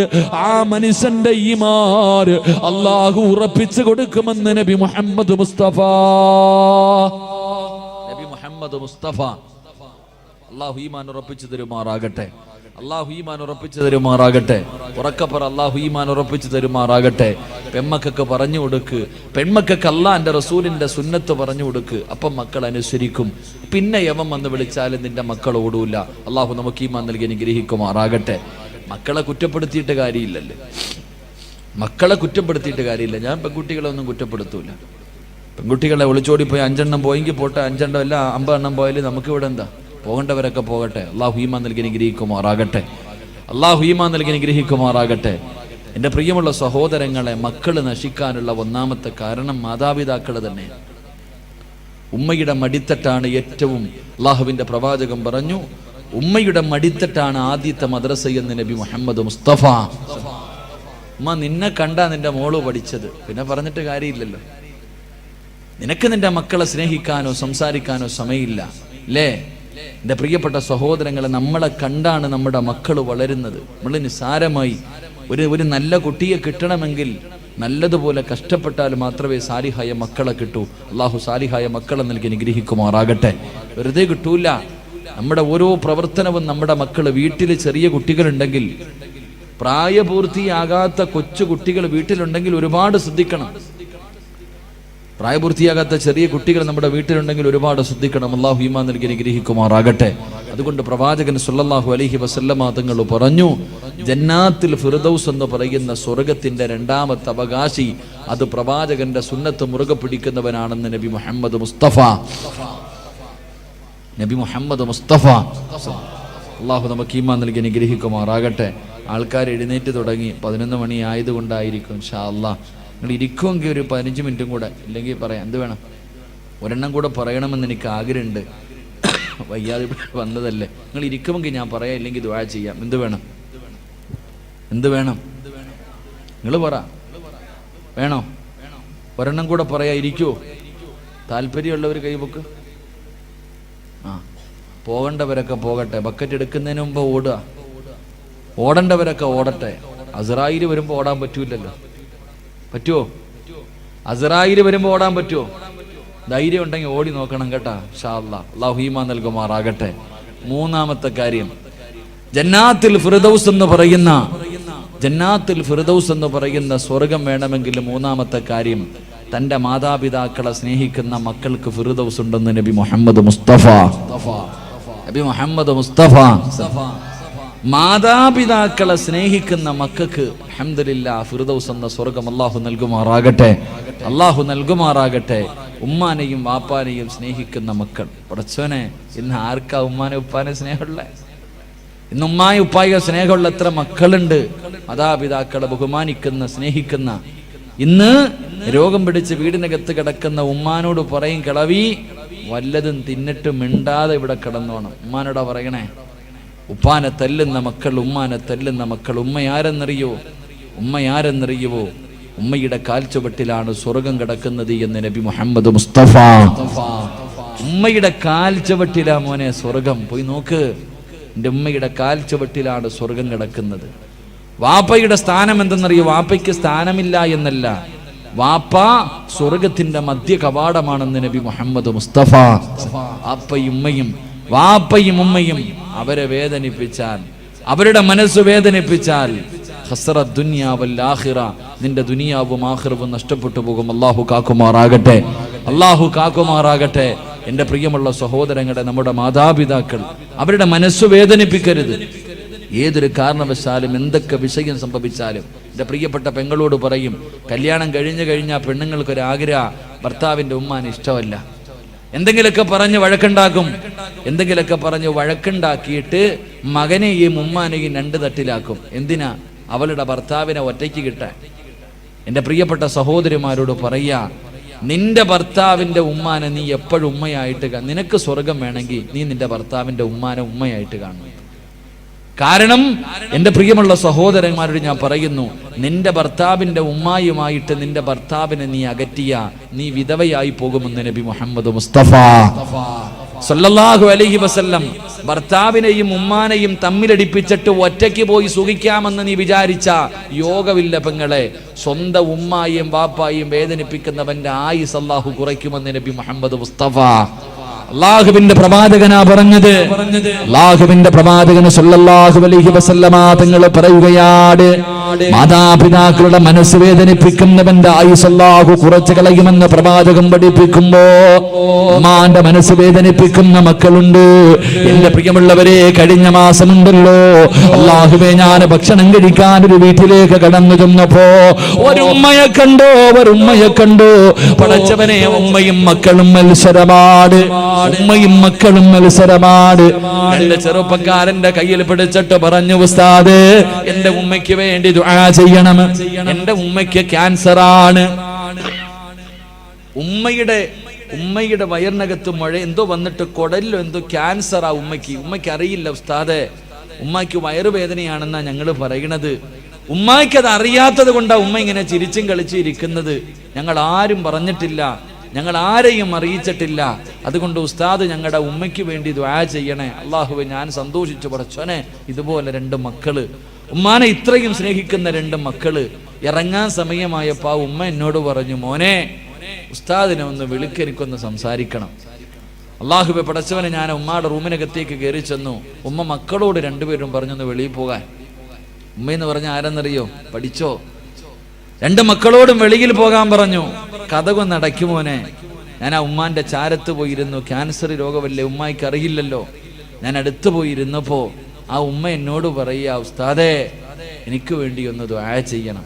S1: ആ മനുഷ്യന്റെ ഈമാൻ അള്ളാഹു ഉറപ്പിച്ചു കൊടുക്കുമെന്ന് നബി മുഹമ്മദ് മുസ്തഫ. നബി മുഹമ്മദ് മുസ്തഫ. അള്ളാഹു ഈമാൻ ഉറപ്പിച്ചു തരുമാറാകട്ടെ. അള്ളാഹു ഈമാൻ ഉറപ്പിച്ചു തരുമാറാകട്ടെ. ഉറക്കപ്പറ, അള്ളാഹു ഈമാൻ ഉറപ്പിച്ചു തരുമാറാകട്ടെ. പെൺമക്കൾക്ക് പറഞ്ഞു കൊടുക്ക്, പെൺമക്കൾക്ക് അള്ളാന്റെ റസൂലിന്റെ സുന്നത്ത് പറഞ്ഞു കൊടുക്ക്. അപ്പം മക്കൾ അനുസരിക്കും. പിന്നെ യവൻ വന്ന് വിളിച്ചാലും നിന്റെ മക്കൾ ഓടൂല. അള്ളാഹു നമുക്ക് ഈമാൻ നൽകി അനുഗ്രഹിക്കുമാറാകട്ടെ. മക്കളെ കുറ്റപ്പെടുത്തിയിട്ട് കാര്യമില്ലല്ലേ, മക്കളെ കുറ്റപ്പെടുത്തിയിട്ട് കാര്യമില്ല. ഞാൻ പെൺകുട്ടികളെ ഒന്നും കുറ്റപ്പെടുത്തൂല. പെൺകുട്ടികളെ ഒളിച്ചോടിപ്പോയി 5 എണ്ണം പോയെങ്കിൽ പോട്ടെ, 5 എണ്ണം അല്ല 50 എണ്ണം പോയാലും നമുക്കിവിടെ എന്താ, പോകേണ്ടവരൊക്കെ പോകട്ടെ. അള്ളാഹു ഈമാൻ നൽകി അനുഗ്രഹിക്കുമാറാകട്ടെ. അള്ളാഹു ഈമാൻ നൽകി അനുഗ്രഹിക്കുമാറാകട്ടെ. എൻ്റെ പ്രിയമുള്ള സഹോദരങ്ങളെ, മക്കൾ നശിക്കാനുള്ള ഒന്നാമത്തെ കാരണം മാതാപിതാക്കൾ തന്നെ. ഉമ്മയുടെ മടിത്തട്ടാണ് ഏറ്റവും, അള്ളാഹുവിന്റെ പ്രവാചകൻ പറഞ്ഞു, ഉമ്മയുടെ മടിത്തട്ടാണ് ആദ്യത്തെ മദ്രസ എന്ന് നബി മുഹമ്മദ് മുസ്തഫ. ഉമ്മ നിന്നെ കണ്ടാ നിന്റെ മോള് പഠിച്ചത്, പിന്നെ പറഞ്ഞിട്ട് കാര്യമില്ലല്ലോ. നിനക്ക് നിന്റെ മക്കളെ സ്നേഹിക്കാനോ സംസാരിക്കാനോ സമയമില്ല അല്ലേ? എൻ്റെ പ്രിയപ്പെട്ട സഹോദരങ്ങളെ, നമ്മളെ കണ്ടാണ് നമ്മുടെ മക്കൾ വളരുന്നത്. നമ്മൾ നിസ്സാരമായി ഒരു നല്ല കുട്ടിയെ കിട്ടണമെങ്കിൽ നല്ലതുപോലെ കഷ്ടപ്പെട്ടാൽ മാത്രമേ സാലിഹായ മക്കളെ കിട്ടൂ. അള്ളാഹു സാലിഹായ മക്കളെ നൽകി അനുഗ്രഹിക്കുമാറാകട്ടെ. വെറുതെ കിട്ടൂല. നമ്മുടെ ഓരോ പ്രവർത്തനവും നമ്മുടെ മക്കൾ, വീട്ടിൽ ചെറിയ കുട്ടികളുണ്ടെങ്കിൽ, പ്രായപൂർത്തിയാകാത്ത കൊച്ചു കുട്ടികൾ വീട്ടിലുണ്ടെങ്കിൽ ഒരുപാട് ശ്രദ്ധിക്കണം. പ്രായപൂർത്തിയാകാത്ത ചെറിയ കുട്ടികൾ നമ്മുടെ വീട്ടിലുണ്ടെങ്കിൽ ഒരുപാട് ശ്രദ്ധിക്കണം. അല്ലാഹു ഈമാൻ നൽകി അനുഗ്രഹിക്കുമാറാകട്ടെ. അതുകൊണ്ട് പ്രവാചകൻ സല്ലല്ലാഹു അലൈഹി വസല്ലമ തങ്ങൾ പറഞ്ഞു, ജന്നാത്തിൽ ഫിർദൗസ് എന്ന് പറയുന്ന സ്വർഗത്തിന്റെ രണ്ടാമത്തെ അവകാശി അത് പ്രവാചകന്റെ സുന്നത്ത് മുറുകെ പിടിക്കുന്നവനാണെന്ന് നബി മുഹമ്മദ് മുസ്തഫ. അള്ളാഹു നമുക്ക് ഈമാൻ നൽകി അനുഗ്രഹിക്കുമാറാകട്ടെ. ആൾക്കാർ എഴുന്നേറ്റ് തുടങ്ങി. 11 മണി ആയതുകൊണ്ടായിരിക്കും. ഇൻഷാ അല്ലാഹ് നിങ്ങൾ ഇരിക്കുമെങ്കിൽ ഒരു 15 മിനിറ്റും കൂടെ, ഇല്ലെങ്കിൽ പറയാം. എന്ത് വേണം? ഒരെണ്ണം കൂടെ പറയണമെന്ന് എനിക്ക് ആഗ്രഹമുണ്ട്. വയ്യാതെ വന്നതല്ലേ. നിങ്ങൾ ഇരിക്കുമെങ്കിൽ ഞാൻ പറയാം, ഇല്ലെങ്കിൽ ദുആ ചെയ്യാം. എന്ത് വേണം? നിങ്ങൾ പറ. വേണോ? ഒരെണ്ണം കൂടെ പറയാ. ഇരിക്കുവോ? താല്പര്യമുള്ളവർ കൈപൊക്ക്. പോകേണ്ടവരൊക്കെ പോകട്ടെ. ബക്കറ്റ് എടുക്കുന്നതിന് മുമ്പ് ഓടുക. ഓടേണ്ടവരൊക്കെ ഓടട്ടെ. അസ്രായീൽ വരുമ്പോൾ ഓടാൻ പറ്റൂലല്ലോ. പറ്റുമോ? അസ്രായീൽ വരുമ്പോൾ ഓടാൻ പറ്റുമോ? ധൈര്യം ഉണ്ടെങ്കിൽ ഓടി നോക്കണം കേട്ടാ. ഇൻഷാ അല്ലാഹ്. അല്ലാഹു ഈമാൻ നൽകുമാറാകട്ടെ. മൂന്നാമത്തെ കാര്യം, ജന്നാത്തുൽ ഫിർദൗസ് എന്ന് പറയുന്ന സ്വർഗം വേണമെങ്കിൽ മൂന്നാമത്തെ കാര്യം, തന്റെ മാതാപിതാക്കളെ സ്നേഹിക്കുന്ന മക്കൾക്ക് ഫിർദൗസ് ഉണ്ടെന്ന് നബി മുഹമ്മദ് മുസ്തഫ. മാതാപിതാക്കളെ സ്നേഹിക്കുന്ന മക്കൾക്ക് അൽഹംദുലില്ലാ ഫിർദൗസ് എന്ന സ്വർഗം അല്ലാഹു നൽകുമാറാകട്ടെ. ഉമ്മാനെയും വാപ്പാനെയും സ്നേഹിക്കുന്ന മക്കൾ. പടച്ചോനെ, ഇന്ന് ആർക്കാ ഉമ്മാനെ ഉപ്പാനെ സ്നേഹമുള്ളേ? ഇന്ന് ഉമ്മായി ഉപ്പായിക സ്നേഹമുള്ള എത്ര മക്കളുണ്ട്? മാതാപിതാക്കളെ ബഹുമാനിക്കുന്ന സ്നേഹിക്കുന്ന. ഇന്ന് രോഗം പിടിച്ച് വീടിനകത്ത് കിടക്കുന്ന ഉമ്മാനോട് പറയും, കിളവി വല്ലതും തിന്നിട്ട് മിണ്ടാതെ ഇവിടെ കിടന്നോണം. ഉമ്മാനോടാ പറയണേ. ഉപ്പാനെ തല്ലുന്ന മക്കൾ, ഉമ്മാനെ തല്ലുന്ന മക്കൾ. ഉമ്മയാരെന്നറിയോ? ഉമ്മയുടെ കാൽച്ചുവട്ടിലാണ് സ്വർഗം കിടക്കുന്നത് എന്ന് നബി മുഹമ്മദ് മുസ്തഫ. ഉമ്മയുടെ കാൽച്ചുവട്ടിലാ മോനെ സ്വർഗം. പോയി നോക്ക്. എൻ്റെ ഉമ്മയുടെ കാൽച്ചുവട്ടിലാണ് സ്വർഗം കിടക്കുന്നത്. വാപ്പയുടെ സ്ഥാനം എന്തെന്നറിയോ? വാപ്പയ്ക്ക് സ്ഥാനമില്ല എന്നല്ല, വാപ്പ സ്വർഗത്തിന്റെ മധ്യ കവാടമാണെന്ന് നബി മുഹമ്മദ് മുസ്തഫ. വാപ്പയും ഉമ്മയും അവരെ വേദനിപ്പിച്ചാൽ, അവരുടെ മനസ്സ് വേദനിപ്പിച്ചാൽ, ഖസ്റത് ദുനിയ വൽ ആഖിറ, നിന്റെ ദുനിയാവും ആഖിറവും നഷ്ടപ്പെട്ടു പോകും. അല്ലാഹു കാക്കുമാറാകട്ടെ. എൻ്റെ പ്രിയമുള്ള സഹോദരങ്ങളെ, നമ്മുടെ മാതാപിതാക്കൾ, അവരുടെ മനസ്സ് വേദനിപ്പിക്കരുത്. ഏതൊരു കാരണവശാലും എന്തൊക്കെ വിഷയം സംഭവിച്ചാലും എൻ്റെ പ്രിയപ്പെട്ട പെങ്ങളോട് പറയും, കല്യാണം കഴിഞ്ഞാൽ പെണ്ണുങ്ങൾക്കൊരാഗ്രഹം, ഭർത്താവിൻ്റെ ഉമ്മാന് ഇഷ്ടമല്ല. എന്തെങ്കിലുമൊക്കെ പറഞ്ഞ് വഴക്കുണ്ടാക്കിയിട്ട് മകനെയും ഉമ്മാനെയും 2 തട്ടിലാക്കും. എന്തിനാ? അവളുടെ ഭർത്താവിനെ ഒറ്റയ്ക്ക് കിട്ടാൻ. എൻ്റെ പ്രിയപ്പെട്ട സഹോദരിമാരോട് പറയാ, നിന്റെ ഭർത്താവിൻ്റെ ഉമ്മാനെ നീ എപ്പോഴും ഉമ്മയായിട്ട് നിനക്ക് സ്വർഗം വേണമെങ്കിൽ നീ നിന്റെ ഭർത്താവിൻ്റെ ഉമ്മാനെ ഉമ്മയായിട്ട് കാണും. കാരണം എൻ്റെ പ്രിയമുള്ള സഹോദരന്മാരോട് ഞാൻ പറയുന്നു, നിന്റെ ഭർത്താവിൻ്റെ ഉമ്മായുമായിട്ട് നിന്റെ ഭർത്താവിനെ നീ അകറ്റിയ നീ വിധവയായി പോകുമെന്ന് നബി മുഹമ്മദ് മുസ്തഫ സല്ലല്ലാഹു അലൈഹി വസല്ലം. ഭർത്താവിനെയും ഉമ്മാനെയും തമ്മിലടിപ്പിച്ചിട്ട് ഒറ്റയ്ക്ക് പോയി സുഖിക്കാമെന്ന് നീ വിചാരിച്ച യോഗമില്ല പെങ്ങളെ. സ്വന്തം ഉമ്മായും വാപ്പായും വേദനിപ്പിക്കുന്നവന്റെ ആയുസ് അല്ലാഹു കുറയ്ക്കുമെന്ന് നബി മുഹമ്മദ് മുസ്തഫ. അല്ലാഹുവിന്റെ പ്രവാചകനാ പറഞ്ഞത്. അല്ലാഹുവിന്റെ പ്രവാചകൻ സല്ലല്ലാഹു അലൈഹി വസല്ലമ തങ്ങൾ പറയുകയാണ്, മാതാപിതാക്കളുടെ മനസ്സ് വേദനിപ്പിക്കുന്നവന്റെ ആയുസ് അല്ലാഹു കുറച്ചു കളയുമെന്ന് പ്രവാചകൻ പഠിപ്പിക്കുമ്പോ, ഉമ്മാന്റെ മനസ്സ് വേദനിപ്പിക്കുന്ന മക്കളുണ്ട്. എന്റെ പ്രിയമുള്ളവരെ, കഴിഞ്ഞ മാസമുണ്ടല്ലോ, അല്ലാഹുവേ, ഞാൻ ഭക്ഷണം കഴിക്കാൻ ഒരു വീട്ടിലേക്ക് കടന്നു ചെന്നപ്പോ ഒരു ഉമ്മയെ കണ്ടു. പടച്ചവനെ, ഉമ്മയും മക്കളും മത്സരമാണ്. എന്റെ ചെറുപ്പക്കാരന്റെ കയ്യിൽ പിടിച്ചിട്ട് പറഞ്ഞു, ഉസ്താദ്, എന്റെ ഉമ്മയ്ക്ക് വേണ്ടി ദുആ ചെയ്യണം. എന്റെ ഉമ്മയ്ക്ക് ക്യാൻസർ ആണ്. ഉമ്മയുടെ വയറിനകത്ത് മുഴ എന്തോ വന്നിട്ട് കുടലിലോ എന്തോ ക്യാൻസറാ ഉമ്മയ്ക്ക് അറിയില്ല ഉസ്താദെ. ഉമ്മയ്ക്ക് വയറുവേദനയാണെന്നാ ഞങ്ങൾ പറയണത്. ഉമ്മയ്ക്ക് അത് അറിയാത്തത് കൊണ്ടാ ഉമ്മ ഇങ്ങനെ ചിരിച്ചും കളിച്ചും ഇരിക്കുന്നത്. ഞങ്ങൾ ആരും പറഞ്ഞിട്ടില്ല, ഞങ്ങൾ ആരെയും അറിയിച്ചിട്ടില്ല. അതുകൊണ്ട് ഉസ്താദ് ഞങ്ങളുടെ ഉമ്മയ്ക്ക് വേണ്ടി ദുആ ചെയ്യണേ. അല്ലാഹുവേ, ഞാൻ സന്തോഷിച്ചു. പടച്ചോനെ, ഇതുപോലെ 2 മക്കള്, ഉമ്മാനെ ഇത്രയും സ്നേഹിക്കുന്ന 2 മക്കള്. ഇറങ്ങാൻ സമയമായപ്പോ ആ ഉമ്മ എന്നോട് പറഞ്ഞു, മോനെ, ഉസ്താദിനെ ഒന്ന് വിളിക്ക്, എനിക്കൊന്ന് സംസാരിക്കണം. അല്ലാഹുവേ, പടച്ചവനെ, ഞാൻ ഉമ്മയുടെ റൂമിനകത്തേക്ക് കയറി ചെന്നു. ഉമ്മ മക്കളോട് 2 പേരും പറഞ്ഞൊന്ന് വെളിയിൽ പോകാൻ. ഉമ്മയെന്ന് പറഞ്ഞ ആരെന്നറിയോ? പഠിച്ചോ? 2 മക്കളോടും വെളിയിൽ പോകാൻ പറഞ്ഞു.
S2: കഥകൊന്ന് അടയ്ക്കുമോനെ. ഞാൻ ആ ഉമ്മാന്റെ ചാരത്ത് പോയിരുന്നു. ക്യാൻസർ രോഗമല്ലേ, ഉമ്മായിക്ക് അറിയില്ലല്ലോ. ഞാൻ അടുത്ത് പോയിരുന്നപ്പോ ആ ഉമ്മ എന്നോട് പറയുക, ഉസ്താദേ എനിക്ക് വേണ്ടി ഒന്ന് ദുആ ചെയ്യണം.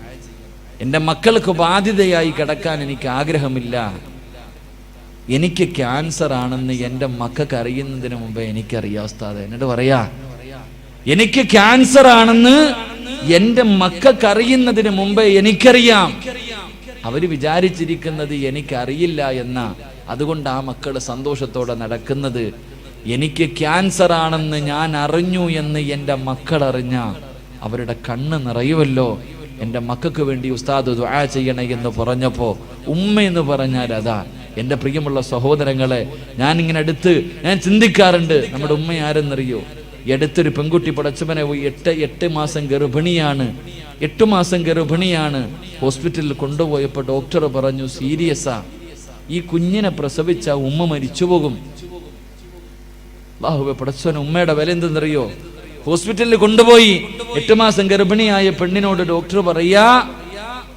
S2: എൻ്റെ മക്കൾക്ക് ബാധ്യതയായി കിടക്കാൻ എനിക്ക് ആഗ്രഹമില്ല. എനിക്ക് ക്യാൻസർ ആണെന്ന് എൻ്റെ മക്കൾക്ക് അറിയുന്നതിന് മുമ്പേ എനിക്കറിയാം ഉസ്താദേ. എന്നിട്ട് പറയാ, എനിക്ക് ക്യാൻസർ ആണെന്ന് എൻ്റെ മക്കൾക്ക് അറിയുന്നതിന് മുമ്പേ എനിക്കറിയാം. അവര് വിചാരിച്ചിരിക്കുന്നത് എനിക്കറിയില്ല എന്ന. അതുകൊണ്ട് ആ മക്കള് സന്തോഷത്തോടെ നടക്കുന്നത്. എനിക്ക് ക്യാൻസർ ആണെന്ന് ഞാൻ അറിഞ്ഞു എന്ന് എൻ്റെ മക്കൾ അറിഞ്ഞ അവരുടെ കണ്ണ് നിറയുമല്ലോ. എൻ്റെ മക്കൾക്ക് വേണ്ടി ഉസ്താദ് ദുആ ചെയ്യണേ എന്ന് പറഞ്ഞപ്പോ ഉമ്മ എന്ന് പറഞ്ഞാൽ അതാ. എൻ്റെ പ്രിയമുള്ള സഹോദരങ്ങളെ, ഞാൻ ഇങ്ങനെ ഞാൻ ചിന്തിക്കാറുണ്ട്, നമ്മുടെ ഉമ്മ ആരെന്നറിയോ? അടുത്തൊരു പെൺകുട്ടി പടച്ചവനെ 8 മാസം ഗർഭിണിയാണ്. 8 മാസം ഗർഭിണിയാണ്. ഹോസ്പിറ്റലിൽ കൊണ്ടുപോയപ്പോൾ ഡോക്ടർ പറഞ്ഞു, സീരിയസാ, ഈ കുഞ്ഞിനെ പ്രസവിച്ച ഉമ്മ മരിച്ചുപോകും. അല്ലാഹുവേ പടച്ചവനെ, ഉമ്മയുടെ വില എന്തെന്നറിയോ? ഹോസ്പിറ്റലിൽ കൊണ്ടുപോയി 8 മാസം ഗർഭിണിയായ പെണ്ണിനോട് ഡോക്ടർ പറയാ,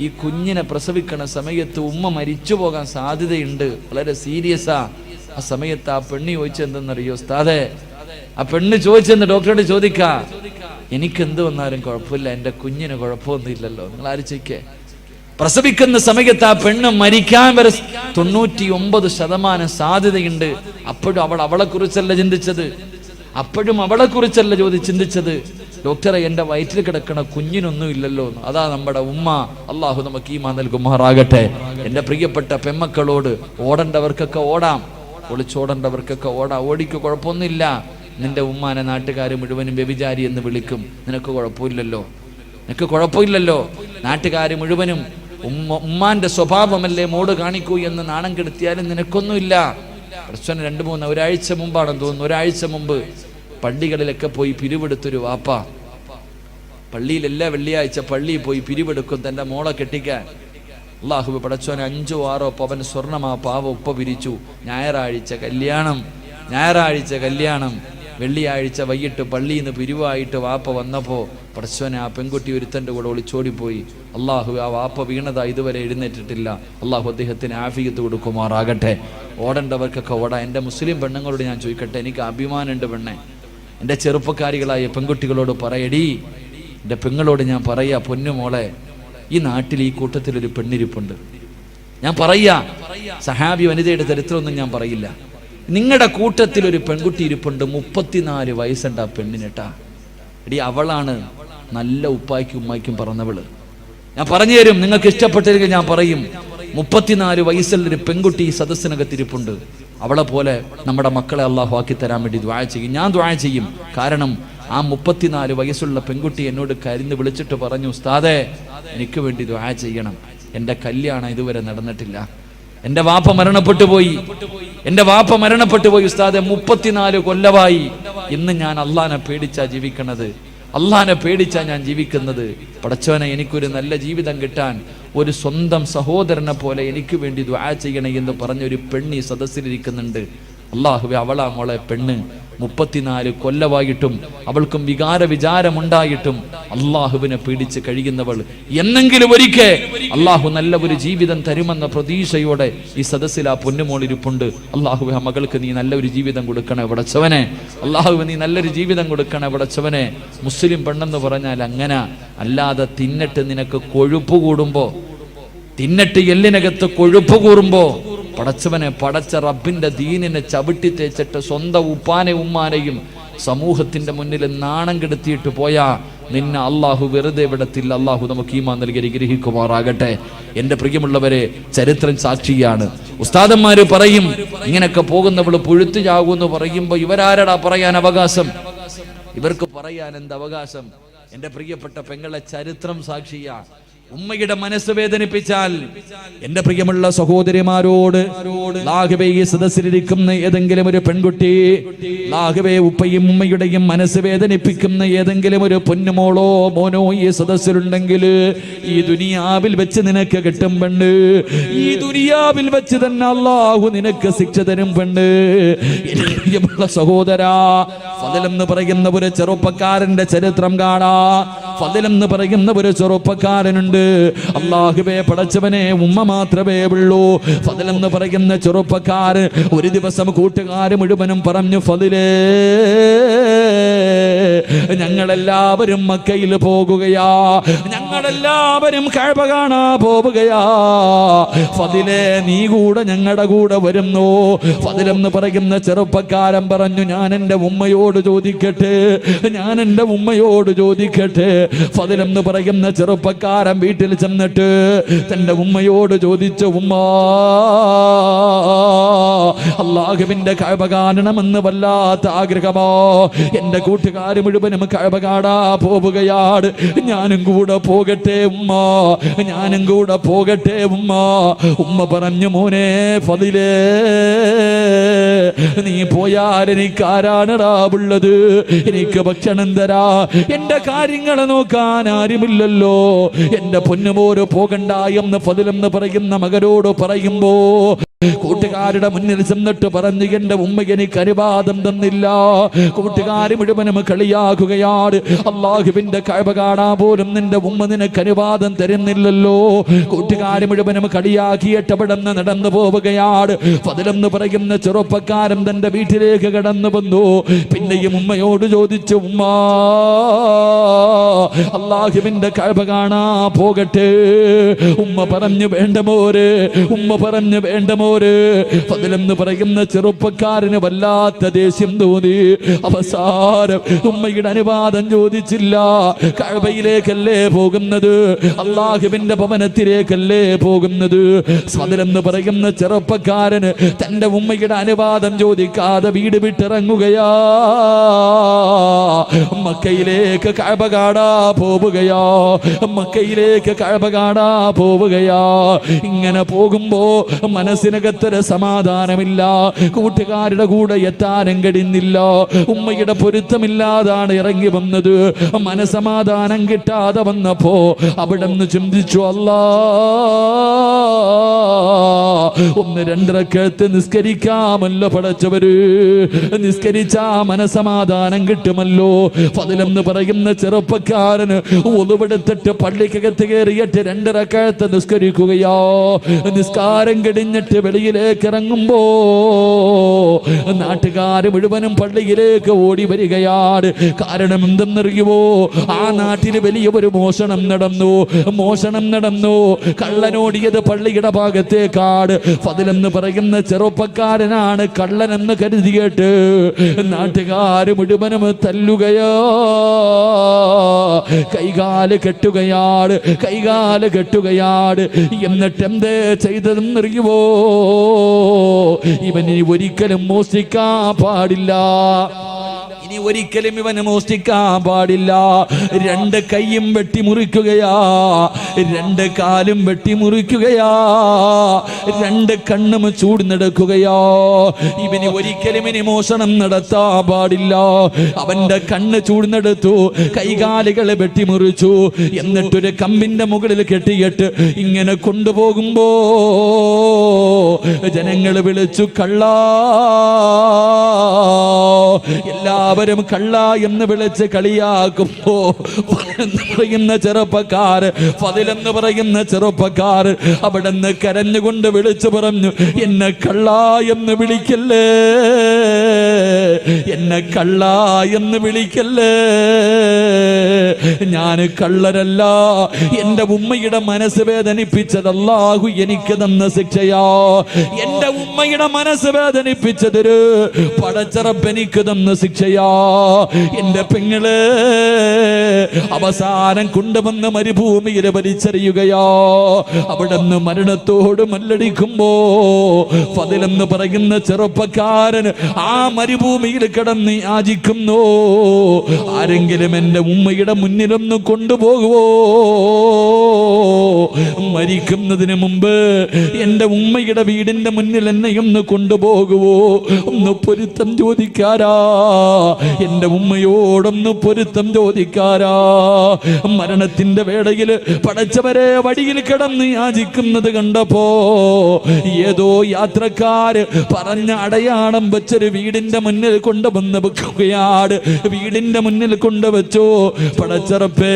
S2: ഈ കുഞ്ഞിനെ പ്രസവിക്കണ സമയത്ത് ഉമ്മ മരിച്ചു പോകാൻ സാധ്യതയുണ്ട്, വളരെ സീരിയസാ. ആ സമയത്ത് ആ പെണ്ണ് ചോദിച്ചെന്തെന്നറിയോ ഉസ്താദേ? ആ പെണ്ണ് ചോദിച്ചെന്ന് ഡോക്ടറോട് ചോദിക്ക, എനിക്കെന്ത് വന്നാലും കുഴപ്പമില്ല, എൻ്റെ കുഞ്ഞിന് കുഴപ്പമൊന്നുമില്ലല്ലോ. നിങ്ങൾ ആലോചിക്കേ, പ്രസവിക്കുന്ന സമയത്ത് ആ പെണ്ണ് മരിക്കാൻ വരെ 99% സാധ്യതയുണ്ട്. അപ്പോഴും അവളെ കുറിച്ചല്ല ചിന്തിച്ചത്. ചിന്തിച്ചത് ഡോക്ടറെ, എൻ്റെ വയറ്റിൽ കിടക്കണ കുഞ്ഞിനൊന്നും ഇല്ലല്ലോ. അതാ നമ്മുടെ ഉമ്മ. അള്ളാഹു നമുക്ക് ഈമാൻ നൽകുമാറാകട്ടെ. എൻ്റെ പ്രിയപ്പെട്ട പെമ്മക്കളോട്, ഓടേണ്ടവർക്കൊക്കെ ഓടാം, ഒളിച്ചോടേണ്ടവർക്കൊക്കെ ഓടാം. ഓടിക്ക് കുഴപ്പമൊന്നുമില്ല. നിന്റെ ഉമ്മാനെ നാട്ടുകാർ മുഴുവനും വ്യഭിചാരി എന്ന് വിളിക്കും, നിനക്ക് കുഴപ്പമില്ലല്ലോ. നാട്ടുകാർ മുഴുവനും ഉമ്മാന്റെ സ്വഭാവമല്ലേ മോട് കാണിക്കൂ എന്ന് നാണം കെടുത്തിയാലും നിനക്കൊന്നുമില്ല. പ്രശ്നം 2-3 ഒരാഴ്ച മുമ്പാണെന്ന് തോന്നുന്നു. ഒരാഴ്ച മുമ്പ് പള്ളികളിലൊക്കെ പോയി പിരിവെടുത്തൊരു വാപ്പ. പള്ളിയിൽ എല്ലാ വെള്ളിയാഴ്ച പള്ളിയിൽ പോയി പിരിവെടുക്കും തൻ്റെ മോളെ കെട്ടിക്കാൻ. അല്ലാഹു പടച്ചോനെ 5-6 പവൻ സ്വർണം ആ പാവ ഉപ്പ പിരിച്ചു. ഞായറാഴ്ച കല്യാണം. വെള്ളിയാഴ്ച വൈകിട്ട് പള്ളിയിൽ നിന്ന് പിരിവായിട്ട് വാപ്പ വന്നപ്പോൾ പടച്ചോനെ ആ പെൺകുട്ടി ഒരുത്തൻ്റെ കൂടെ ഒളിച്ചോടിപ്പോയി. അള്ളാഹു ആ വാപ്പ വീണതാ ഇതുവരെ എഴുന്നേറ്റിട്ടില്ല. അള്ളാഹു അദ്ദേഹത്തിന് ആഫിയത്ത് കൊടുക്കുമാറാകട്ടെ. ഓടേണ്ടവർക്കൊക്കെ ഓടാ. എൻ്റെ മുസ്ലിം പെണ്ണുങ്ങളോട് ഞാൻ ചോദിക്കട്ടെ, എനിക്ക് അഭിമാനമുണ്ട് പെണ്ണെ. എൻ്റെ ചെറുപ്പക്കാരികളായ പെൺകുട്ടികളോട് പറയടി, എൻ്റെ പെങ്ങളോട് ഞാൻ പറയാ, പൊന്നുമോളെ, ഈ നാട്ടിൽ ഈ കൂട്ടത്തിലൊരു പെണ്ണിരിപ്പുണ്ട്. ഞാൻ പറയാ, സഹാബി വനിതയുടെ ചരിത്രമൊന്നും ഞാൻ പറയില്ല. നിങ്ങളുടെ കൂട്ടത്തിൽ ഒരു പെൺകുട്ടി ഇരിപ്പുണ്ട്, 34 വയസ്സുണ്ട് ആ പെണ്ണിനെട്ടാ. എടി, അവളാണ് നല്ല ഉപ്പായ്ക്കും ഉമ്മായ്ക്കും പറഞ്ഞവള്. ഞാൻ പറഞ്ഞു തരും, നിങ്ങൾക്ക് ഇഷ്ടപ്പെട്ടില്ലെങ്കിൽ ഞാൻ പറയും. 34 വയസ്സുള്ളൊരു പെൺകുട്ടി ഈ സദസ്സിനകത്തിരിപ്പുണ്ട്. അവളെ പോലെ നമ്മുടെ മക്കളെ അള്ളാഹു ആക്കി തരാൻ വേണ്ടി ദുആ ചെയ്യും. ഞാൻ ദുആ ചെയ്യും. കാരണം ആ 34 വയസ്സുള്ള പെൺകുട്ടി എന്നോട് കരഞ്ഞ് വിളിച്ചിട്ട് പറഞ്ഞു, ഉസ്താദേ എനിക്ക് വേണ്ടി ദുആ ചെയ്യണം, എൻ്റെ കല്യാണം ഇതുവരെ നടന്നിട്ടില്ല, എൻ്റെ വാപ്പ മരണപ്പെട്ടു പോയി ഉസ്താദെ, 34 കൊല്ലമായി. ഇന്ന് ഞാൻ അള്ളാനെ പേടിച്ചാ ജീവിക്കണത്, അള്ളാനെ പേടിച്ചാ ഞാൻ ജീവിക്കുന്നത്. പടച്ചവനെ, എനിക്കൊരു നല്ല ജീവിതം കിട്ടാൻ ഒരു സ്വന്തം സഹോദരനെ പോലെ എനിക്ക് വേണ്ടി ദുആ ചെയ്യണേ എന്ന് പറഞ്ഞൊരു പെണ്ണി സദസ്സിലിരിക്കുന്നുണ്ട്. അള്ളാഹുവേ, അവളാ മോളെ പെണ്ണ്. 34 കൊല്ലമായിട്ടും അവൾക്കും വിചാരമുണ്ടായിട്ടും അള്ളാഹുവിനെ പേടിച്ച് കഴിയുന്നവൾ. എന്നെങ്കിലും ഒരിക്കൽ അള്ളാഹു നല്ല ഒരു ജീവിതം തരുമെന്ന പ്രതീക്ഷയോടെ ഈ സദസ്സിൽ ആ പൊന്നുമോളിരിപ്പുണ്ട്. അള്ളാഹുവേ, ആ മകൾക്ക് നീ നല്ലൊരു ജീവിതം കൊടുക്കണേ പടച്ചവനെ. അള്ളാഹുവേ, നീ നല്ലൊരു ജീവിതം കൊടുക്കണേ പടച്ചവനെ. മുസ്ലിം പെണ്ണെന്ന് പറഞ്ഞാൽ അങ്ങനെ അല്ലാതെ തിന്നിട്ട് നിനക്ക് കൊഴുപ്പ് കൂടുമ്പോ, തിന്നിട്ട് എല്ലിനകത്ത് കൊഴുപ്പ് കൂറുമ്പോ പടച്ചവനെ, പടച്ച റബ്ബിന്റെ ദീനിനെ ചവിട്ടി തേച്ചിട്ട് സ്വന്തം ഉപ്പാനെ ഉമ്മാനെയും സമൂഹത്തിന്റെ മുന്നിൽ നാണം കെടുത്തിയിട്ട് പോയാ നിന്നെ അള്ളാഹു വെറുതെ വിടത്തില്ല. അള്ളാഹു നമുക്ക് ഈമാൻ നൽകി ഗ്രഹിക്കുമാറാകട്ടെ. എൻ്റെ പ്രിയമുള്ളവരെ, ചരിത്രം സാക്ഷിയാണ്. ഉസ്താദന്മാര് പറയും, ഇങ്ങനെയൊക്കെ പോകുന്നവള് പുഴുത്തു ചാകുമെന്ന് പറയുമ്പോ ഇവരാരടാ പറയാൻ അവകാശം? ഇവർക്ക് പറയാൻ എന്ത് അവകാശം? എൻ്റെ പ്രിയപ്പെട്ട പെങ്ങളെ, ചരിത്രം സാക്ഷിയാ. ഉമ്മയുടെ മനസ്സ് വേദനിപ്പിച്ചാൽ എന്റെ പ്രിയമുള്ള സഹോദരിമാരോട്, ലാഹുവേ, ഈ സദസ്സിലിരിക്കുന്ന ഏതെങ്കിലും ഒരു പെൺകുട്ടി, ലാഹുവേ, ഉപ്പയും ഉമ്മയുടെയും മനസ്സ് വേദനിപ്പിക്കുന്ന ഏതെങ്കിലും ഒരു പൊന്നുമോളോ മോനോ ഈ സദസ്സിലുണ്ടെങ്കിൽ ഈ ദുനിയാവിൽ വെച്ച് നിനക്ക് കിട്ടും പെണ്ണ്. ഈ ദുനിയാവിൽ വെച്ച് തന്നെ അല്ലാഹു നിനക്ക് ശിക്ഷ തരും പെണ്ണ്. എന്റെ പ്രിയമുള്ള സഹോദരാ, ഫദൽ എന്ന് പറയുന്ന ഒരു ചെറുപ്പക്കാരന്റെ ചരിത്രം കാണാ.
S1: ഫദിലെന്ന് പറയുന്ന ഒരു ചെറുപ്പക്കാരനുണ്ട്. അല്ലാഹുവേ പടച്ചവനെ, ഉമ്മ മാത്രമേ ഉള്ളൂ. ഫദിലെന്ന് പറയുന്ന ചെറുപ്പക്കാരൻ ഒരു ദിവസം കൂട്ടുകാർ മുഴുവനും പറഞ്ഞു, ഫദിലേ, ഞങ്ങളെല്ലാവരും മക്കയിൽ പോകുകയാ, ഞങ്ങളെല്ലാവരും കഅബ കാണാ പോവുകയാ. ഫദിലേ, നീ കൂടെ ഞങ്ങളുടെ കൂടെ വരുന്നു. ഫദിലെന്ന് പറയുന്ന ചെറുപ്പക്കാരൻ പറഞ്ഞു, ഞാൻ എൻ്റെ ഉമ്മയോട് ചോദിക്കട്ടെ, ഞാൻ എൻ്റെ ഉമ്മയോട് ചോദിക്കട്ടെ. ഫദിലെന്ന് പറയുന്ന ചെറുപ്പക്കാരൻ വീട്ടിൽ ചെന്നിട്ട് തൻ്റെ ഉമ്മയോട് ചോദിച്ചു, ഉമ്മ, അല്ലാഹുവിന്റെ കഅബ കാണണമെന്ന് വല്ലാത്ത ആഗ്രഹമോ, എൻ്റെ കൂട്ടുകാർ മുഴുവനും കഅബ കാണാ പോവുകയാണ്, ഞാനും കൂടെ പോകട്ടെ ഉമ്മ, ഞാനും കൂടെ പോകട്ടെ ഉമ്മ. ഉമ്മ പറഞ്ഞു, മോനെ ഫദിലേ, നീ പോയാൽ എനിക്ക് ആരാണടാ ഉള്ളത്? എനിക്ക് ഭക്ഷണം തരാ, എന്റെ കാര്യങ്ങൾ നോക്കാൻ ആരുമില്ലല്ലോ. എന്റെ പൊന്നുമോര് പോകണ്ട എന്ന് ഫദിലെന്ന് പറയുന്ന മകനോട് പറയുമ്പോ കൂട്ടുകാരുടെ മുന്നിൽ ചെന്നിട്ട് പറഞ്ഞു, എന്റെ ഉമ്മ എനിക്ക് അനുവാദം തന്നില്ല. കൂട്ടുകാർ മുഴുവനും കളിയാക്കുകയാണ്, അല്ലാഹുവിന്റെ കഅബ കാണാൻ പോലും നിന്റെ ഉമ്മ നിനക്ക് അനുവാദം തരുന്നില്ലല്ലോ. കൂട്ടുകാർ മുഴുവനും കളിയാക്കിയിട്ട് അവിടെ നിന്ന് നടന്നു പോവുകയാണ്. ഫദിലെന്ന് പറയുന്ന ചെറുപ്പക്കാരൻ തന്റെ വീട്ടിലേക്ക് കടന്നു വന്നു. പിന്നെയും ഉമ്മയോട് ചോദിച്ചു, ഉമ്മ, അല്ലാഹുവിന്റെ കഅബ കാണാ പോകട്ടെ? ഉമ്മ പറഞ്ഞു, വേണ്ട മോര്, ഉമ്മ പറഞ്ഞു, വേണ്ട മോര്. ഫദിലെന്ന് പറയുന്ന ചെറുപ്പക്കാരന് വല്ലാത്ത ദേഷ്യം തോന്നി. അവസാനം ഉമ്മയുടെ അനുവാദം ചോദിച്ചില്ല. കഅബയിലേക്കല്ലേ പോകുന്നത്, അല്ലാഹുവിന്റെ ഭവനത്തിലേക്കല്ലേ പോകുന്നത്. ഫദിലെന്ന് പറയുന്ന ചെറുപ്പക്കാരന് തന്റെ ഉമ്മയുടെ അനുവാദം ചോദിക്കാതെ വീട് വിട്ടിറങ്ങുകയാ. മക്കയിലേക്ക് കഅബ കാണാ പോവുകയാ, മക്കയിലേക്ക് കഅബ കാണാ പോവുകയാ. ഇങ്ങനെ പോകുമ്പോ മനസ്സിനകത്തൊരു സമാധാനമില്ല, കൂട്ടുകാരുടെ കൂടെ എത്താനും കഴിയുന്നില്ല, ഉമ്മയുടെ പൊരുത്തമില്ലാതാണ് ഇറങ്ങി വന്നത്. മനസമാധാനം കിട്ടാതെ വന്നപ്പോ അവിടെ നിന്ന് ചിന്തിച്ചു, അല്ലാ, ഒന്ന് രണ്ടരക്കത്ത് നിസ്കരിക്കാമല്ലോ പടച്ചവര്, നിസ്കരിച്ചാ മനസമാധാനം കിട്ടുമല്ലോ. ഫദിലെന്ന് പറയുന്ന ചെറുപ്പക്കാരന് ഒളിവെടുത്തിട്ട് പള്ളിക്കകത്ത് കയറിയിട്ട് രണ്ടരക്കത്ത് നിസ്കരിക്കുകയോ. നിസ്കാരം കഴിഞ്ഞിട്ട് വെളിയിലേക്ക് ഇറങ്ങുമ്പോ നാട്ടുകാർ മുഴുവനും പള്ളിയിലേക്ക് ഓടി വരികയാണ്. കാരണം എന്തെന്നറിയുമോ, ആ നാട്ടിൽ വലിയ ഒരു മോഷണം നടന്നു, മോഷണം നടന്നു. കള്ളനോടിയത് പള്ളിയുടെ ഭാഗത്തേക്കാട്. ഫദിലെന്ന് പറയുന്ന ചെറുപ്പക്കാരനാണ് കള്ളനെന്ന് കരുതിയിട്ട് നാട്ടുകാര് മുഴുവനും തല്ലുകയോ, കൈകാല് കെട്ടുകയാണ്, കൈകാല് കെട്ടുകയാണ്. എന്നിട്ട് എന്തേ ചെയ്തതെന്നറിയുമോ, ഇവന് ഒരിക്കലും മോഷ്ടിക്കാൻ പാടില്ല, ഇനി ഒരിക്കലും ഇവന് മോഷ്ടിക്കാൻ പാടില്ല. രണ്ട് കൈയും വെട്ടിമുറിക്കുകയാ, രണ്ട് കാലും വെട്ടിമുറിക്കുകയാ, രണ്ട് കണ്ണും ചൂടുന്നെടുക്കുകയോ. ഇവന് ഒരിക്കലും ഇനി മോഷണം നടത്താൻ പാടില്ല. അവന്റെ കണ്ണ് ചൂടുന്നെടുത്തു, കൈകാലുകളെ വെട്ടിമുറിച്ചു. എന്നിട്ടൊരു കമ്പിന്റെ മുകളിൽ കെട്ടിയിട്ട് ഇങ്ങനെ കൊണ്ടുപോകുമ്പോ ജനങ്ങൾ വിളിച്ചു, കള്ളാ. എല്ലാവരും കള്ള എന്ന് വിളിച്ച് കളിയാക്കുമ്പോ പറയുന്ന ചെറുപ്പക്കാർ, ഫദിലെന്ന് പറയുന്ന ചെറുപ്പക്കാർ അവിടെ നിന്ന് കരഞ്ഞുകൊണ്ട് വിളിച്ചു പറഞ്ഞു, എന്നെ കള്ള എന്ന് വിളിക്കല്ലേ, എന്നെ കള്ള എന്ന് വിളിക്കല്ലേ, ഞാൻ കള്ളരല്ല. എന്റെ ഉമ്മയുടെ മനസ്സ് വേദനിപ്പിച്ചത് അല്ലാഹു എനിക്ക് തന്ന ശിക്ഷയാ. എന്റെ ഉമ്മയുടെ മനസ്സ് വേദനിപ്പിച്ചതൊരു പടച്ചറപ്പ് എനിക്ക് തന്ന ശിക്ഷയാ. എന്റെ പെങ്ങള് അവസാനം കൊണ്ടുവന്ന് മരുഭൂമിയിൽ വലിച്ചെറിയുകയോ. അവിടെ നിന്ന് മരണത്തോട് മല്ലടിക്കുമ്പോ ഫദിലെന്ന് പറയുന്ന ചെറുപ്പക്കാരൻ ആ മരുഭൂമിയിൽ കിടന്ന് യാചിക്കുന്നു, ആരെങ്കിലും എന്റെ ഉമ്മയുടെ മുന്നിലൊന്ന് കൊണ്ടുപോകുവോ, മരിക്കുന്നതിന് മുമ്പ് എന്റെ ഉമ്മയുടെ വീടിന്റെ മുന്നിൽ എന്നെ ഒന്ന് കൊണ്ടുപോകുവോ, ഒന്ന് പൊരുത്തം ചോദിക്കാരാ. എന്റെ ഉമ്മയോടൊന്ന് പൊരുത്തം ചോദിക്കാരാ. മരണത്തിന്റെ വേളയിൽ പടച്ചവരെ വഴിയിൽ കിടന്ന് യാചിക്കുന്നത് കണ്ടപ്പോ ഏതോ യാത്രക്കാര് പറഞ്ഞ അടയാളം വെച്ചൊരു വീടിന്റെ മുന്നിൽ കൊണ്ടുവന്ന് വെക്കുകയാണ്. വീടിന്റെ മുന്നിൽ കൊണ്ടുവച്ചു. പടച്ചറപ്പേ,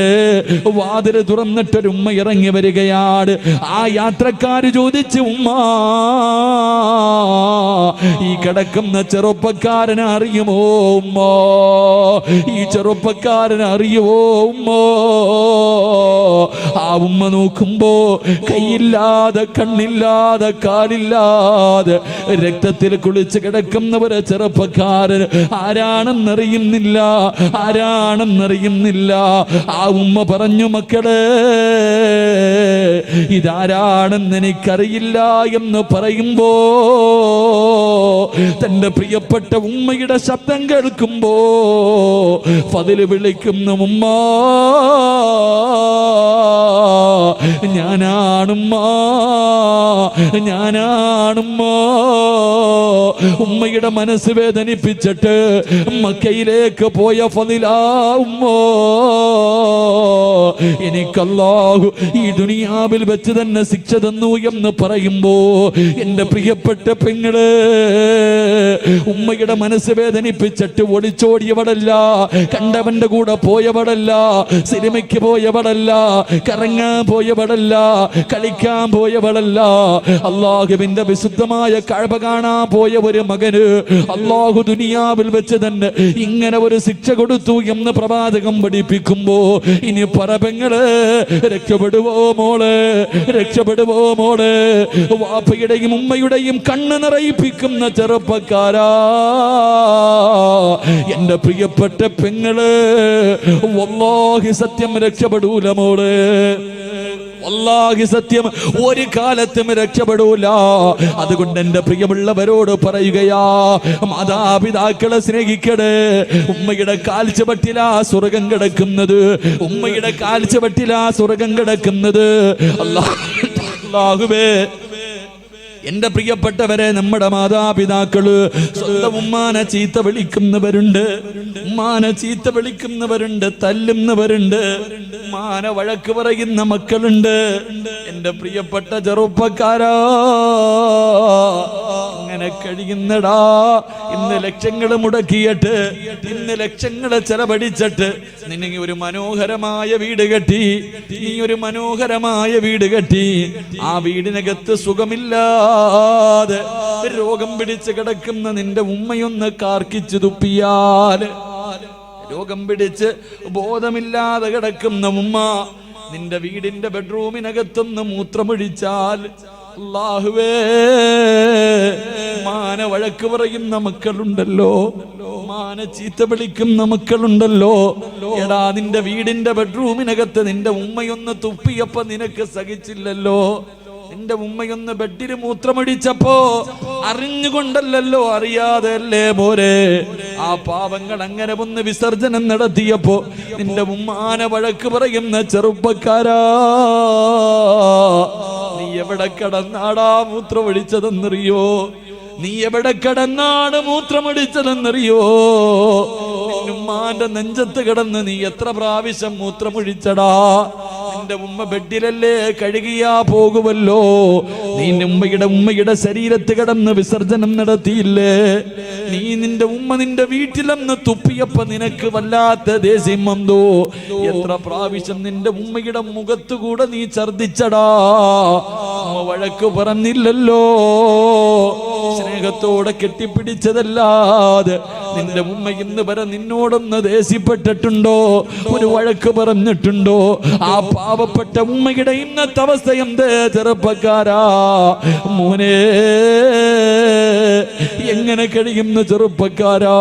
S1: വാതിൽ തുറന്നിട്ടൊരു ഉമ്മ ഇറങ്ങി വരികയാണ്. ആ യാത്രക്കാര് ചോദിച്ചു, ഉമ്മ, ഈ കിടക്കുന്ന ചെറുപ്പക്കാരനെ അറിയുമോ ഉമ്മ? ഈ ചെറുപ്പക്കാരനെ അറിയുമോ ഉമ്മ? ആ ഉമ്മ നോക്കുമ്പോ കൈയില്ലാതെ, കണ്ണില്ലാതെ, കാലില്ലാതെ രക്തത്തിൽ കുളിച്ച് കിടക്കുന്ന ഒരു ചെറുപ്പക്കാരൻ. ആരാണെന്നറിയുന്നില്ല, ആരാണെന്നറിയുന്നില്ല. ആ ഉമ്മ പറഞ്ഞു, മക്കളെ, ഇതാരാണെന്ന് എനിക്കറിയില്ല എന്ന് പറയുമ്പോ തന്റെ പ്രിയപ്പെട്ട ഉമ്മയുടെ ശബ്ദം കേൾക്കുമ്പോ ഫദില് വിളിക്കുന്ന ഉമ്മ, ഞാനാണുമ്മ, ഞാനാണുമ്മ. ഉമ്മയുടെ മനസ്സ് വേദനിപ്പിച്ചിട്ട് മക്കയിലേക്ക് പോയ ഫദിലാ ഉമ്മ. എനിക്കല്ലാഹു ഈ ദുനിയാവിൽ വെച്ച് തന്നെ ശിക്ഷ തന്നു എന്ന് പറയുമ്പോ എന്റെ പ്രിയപ്പെട്ട പെങ്ങള്, ഉമ്മയുടെ മനസ്സ് വേദനിപ്പിച്ചിട്ട് ഒളിച്ചോടിയവളല്ല, കണ്ടവന്റെ കൂടെ പോയവളല്ല, സിനിമയ്ക്ക് പോയവളല്ല, കറങ്ങാൻ പോയവളല്ല, കളിക്കാൻ പോയവളല്ല. അള്ളാഹുവിന്റെ വിശുദ്ധമായ കഅബ കാണാൻ പോയ ഒരു മകന് അള്ളാഹു ദുനിയാവിൽ വെച്ച് തന്നെ ഇങ്ങനെ ഒരു ശിക്ഷ കൊടുത്തു എന്ന് പ്രവാചകം പഠിപ്പിക്കുമ്പോ ഇനി പറപെങ്ങള് രക്ഷപ്പെടുവോ മോളെ, രക്ഷപ്പെടുവോ മോളെ? വാപ്പയുടെയും ഉമ്മയുടെയും കണ്ണ് നിറയിപ്പിക്കുന്ന ചെറുപ്പക്കാരാ, എന്റെ പ്രിയപ്പെട്ട പെങ്ങള്, വല്ലാഹി സത്യം രക്ഷപ്പെടൂല മോളെ, വല്ലാഹി സത്യം ഒരു കാലത്തും രക്ഷപ്പെടൂല. അതുകൊണ്ട് എന്റെ പ്രിയമുള്ളവരോട് പറയുകയാ, മാതാപിതാക്കളെ സ്നേഹിക്കണേ. ഉമ്മയുടെ കാൽച്ചുവട്ടിലാ സ്വർഗം കിടക്കുന്നത്, ഉമ്മയുടെ കാൽച്ചുവട്ടിലാ സ്വർഗം കിടക്കുന്നത്. അല്ലാഹുവേ, എന്റെ പ്രിയപ്പെട്ടവരെ, നമ്മുടെ മാതാപിതാക്കള് സ്വന്തം ഉമ്മാനെ ചീത്ത വിളിക്കുന്നവരുണ്ട്, ഉമ്മാനെ ചീത്ത വിളിക്കുന്നവരുണ്ട്, തല്ലുന്നവരുണ്ട്, ഉമ്മാനെ വഴക്ക് പറയുന്ന മക്കളുണ്ട്. എന്റെ പ്രിയപ്പെട്ട ചെറുപ്പക്കാരാ, അങ്ങനെ കഴിയുന്നടാ. ഇന്ന് ലക്ഷങ്ങൾ മുടക്കിയിട്ട്, ഇന്ന് ലക്ഷങ്ങൾ ചെലവഴിച്ചിട്ട് നീ ഒരു മനോഹരമായ വീട് കെട്ടി, നീ ഒരു മനോഹരമായ വീട് കെട്ടി. ആ വീടിനകത്ത് സുഖമില്ലാതെ രോഗം പിടിച്ച് കിടക്കുന്ന നിന്റെ ഉമ്മയൊന്ന് കാർക്കിച്ചു തുപ്പിയാൽ, രോഗം പിടിച്ച് ബോധമില്ലാതെ കിടക്കുന്ന ഉമ്മ നിന്റെ വീടിന്റെ ബെഡ്റൂമിനകത്തൊന്ന് മൂത്രമൊഴിച്ചാൽ, അല്ലാഹുവേ, മാന വഴക്ക് പറയുന്ന മക്കളുണ്ടല്ലോ, മാന ചീത്ത വിളിക്കുന്ന മക്കളുണ്ടല്ലോ. എടാ, നിന്റെ വീടിന്റെ ബെഡ്റൂമിനകത്ത് നിന്റെ ഉമ്മയൊന്ന് തുപ്പിയപ്പോ നിനക്ക് സഹിച്ചില്ലല്ലോ. നിന്റെ ഉമ്മയൊന്ന് ബെഡിന് മൂത്രമൊഴിച്ചപ്പോ അറിഞ്ഞുകൊണ്ടല്ലോ, അറിയാതെ അല്ലേ മോരെ? ആ പാവങ്ങൾ അങ്ങനെ ഒന്ന് വിസർജനം നടത്തിയപ്പോ നിന്റെ ഉമ്മാനെ വഴക്ക് പറയുന്ന ചെറുപ്പക്കാരാ, നീ എവിടെ കിടന്നാടാ മൂത്രമൊഴിച്ചതെന്നറിയോ? നീ എവിടെ കിടന്നാണ് മൂത്രമൊഴിച്ചതെന്നറിയോ? ഉമ്മാന്റെ നെഞ്ചത്ത് കിടന്ന് നീ എത്ര പ്രാവശ്യം മൂത്രമൊഴിച്ചടാ? നിന്റെ ഉമ്മ ബെഡിലല്ലേ കഴുകിയാ പോകുമല്ലോ. നീ ഉമ്മയുടെ ശരീരത്ത് കിടന്ന് വിസർജനം നടത്തിയില്ലേ? നീ നിന്റെ ഉമ്മ നിന്റെ വീട്ടിലെന്ന് തുപ്പിയപ്പോ നിനക്ക് വല്ലാത്ത ദേഷ്യം വന്നു. എത്ര പ്രാവശ്യം നിന്റെ ഉമ്മയുടെ മുഖത്തുകൂടെ നീ ഛർദിച്ചടാ? ഉമ്മ വഴക്ക് പറഞ്ഞില്ലല്ലോ. സ്നേഹത്തോടെ കെട്ടിപ്പിടിച്ചതല്ലാതെ നിന്റെ ഉമ്മ ഇന്ന് വരെ നിന്നോടൊന്ന് ദേഷ്യപ്പെട്ടിട്ടുണ്ടോ? ഒരു വഴക്ക് പറഞ്ഞിട്ടുണ്ടോ? ആ പാവപ്പെട്ട ഉമ്മയുടെ ഇന്നത്തെ അവസ്ഥ എന്തേ ചെറുപ്പക്കാരാ? മോനെ, എങ്ങനെ കഴിയുന്നു ചെറുപ്പക്കാരാ?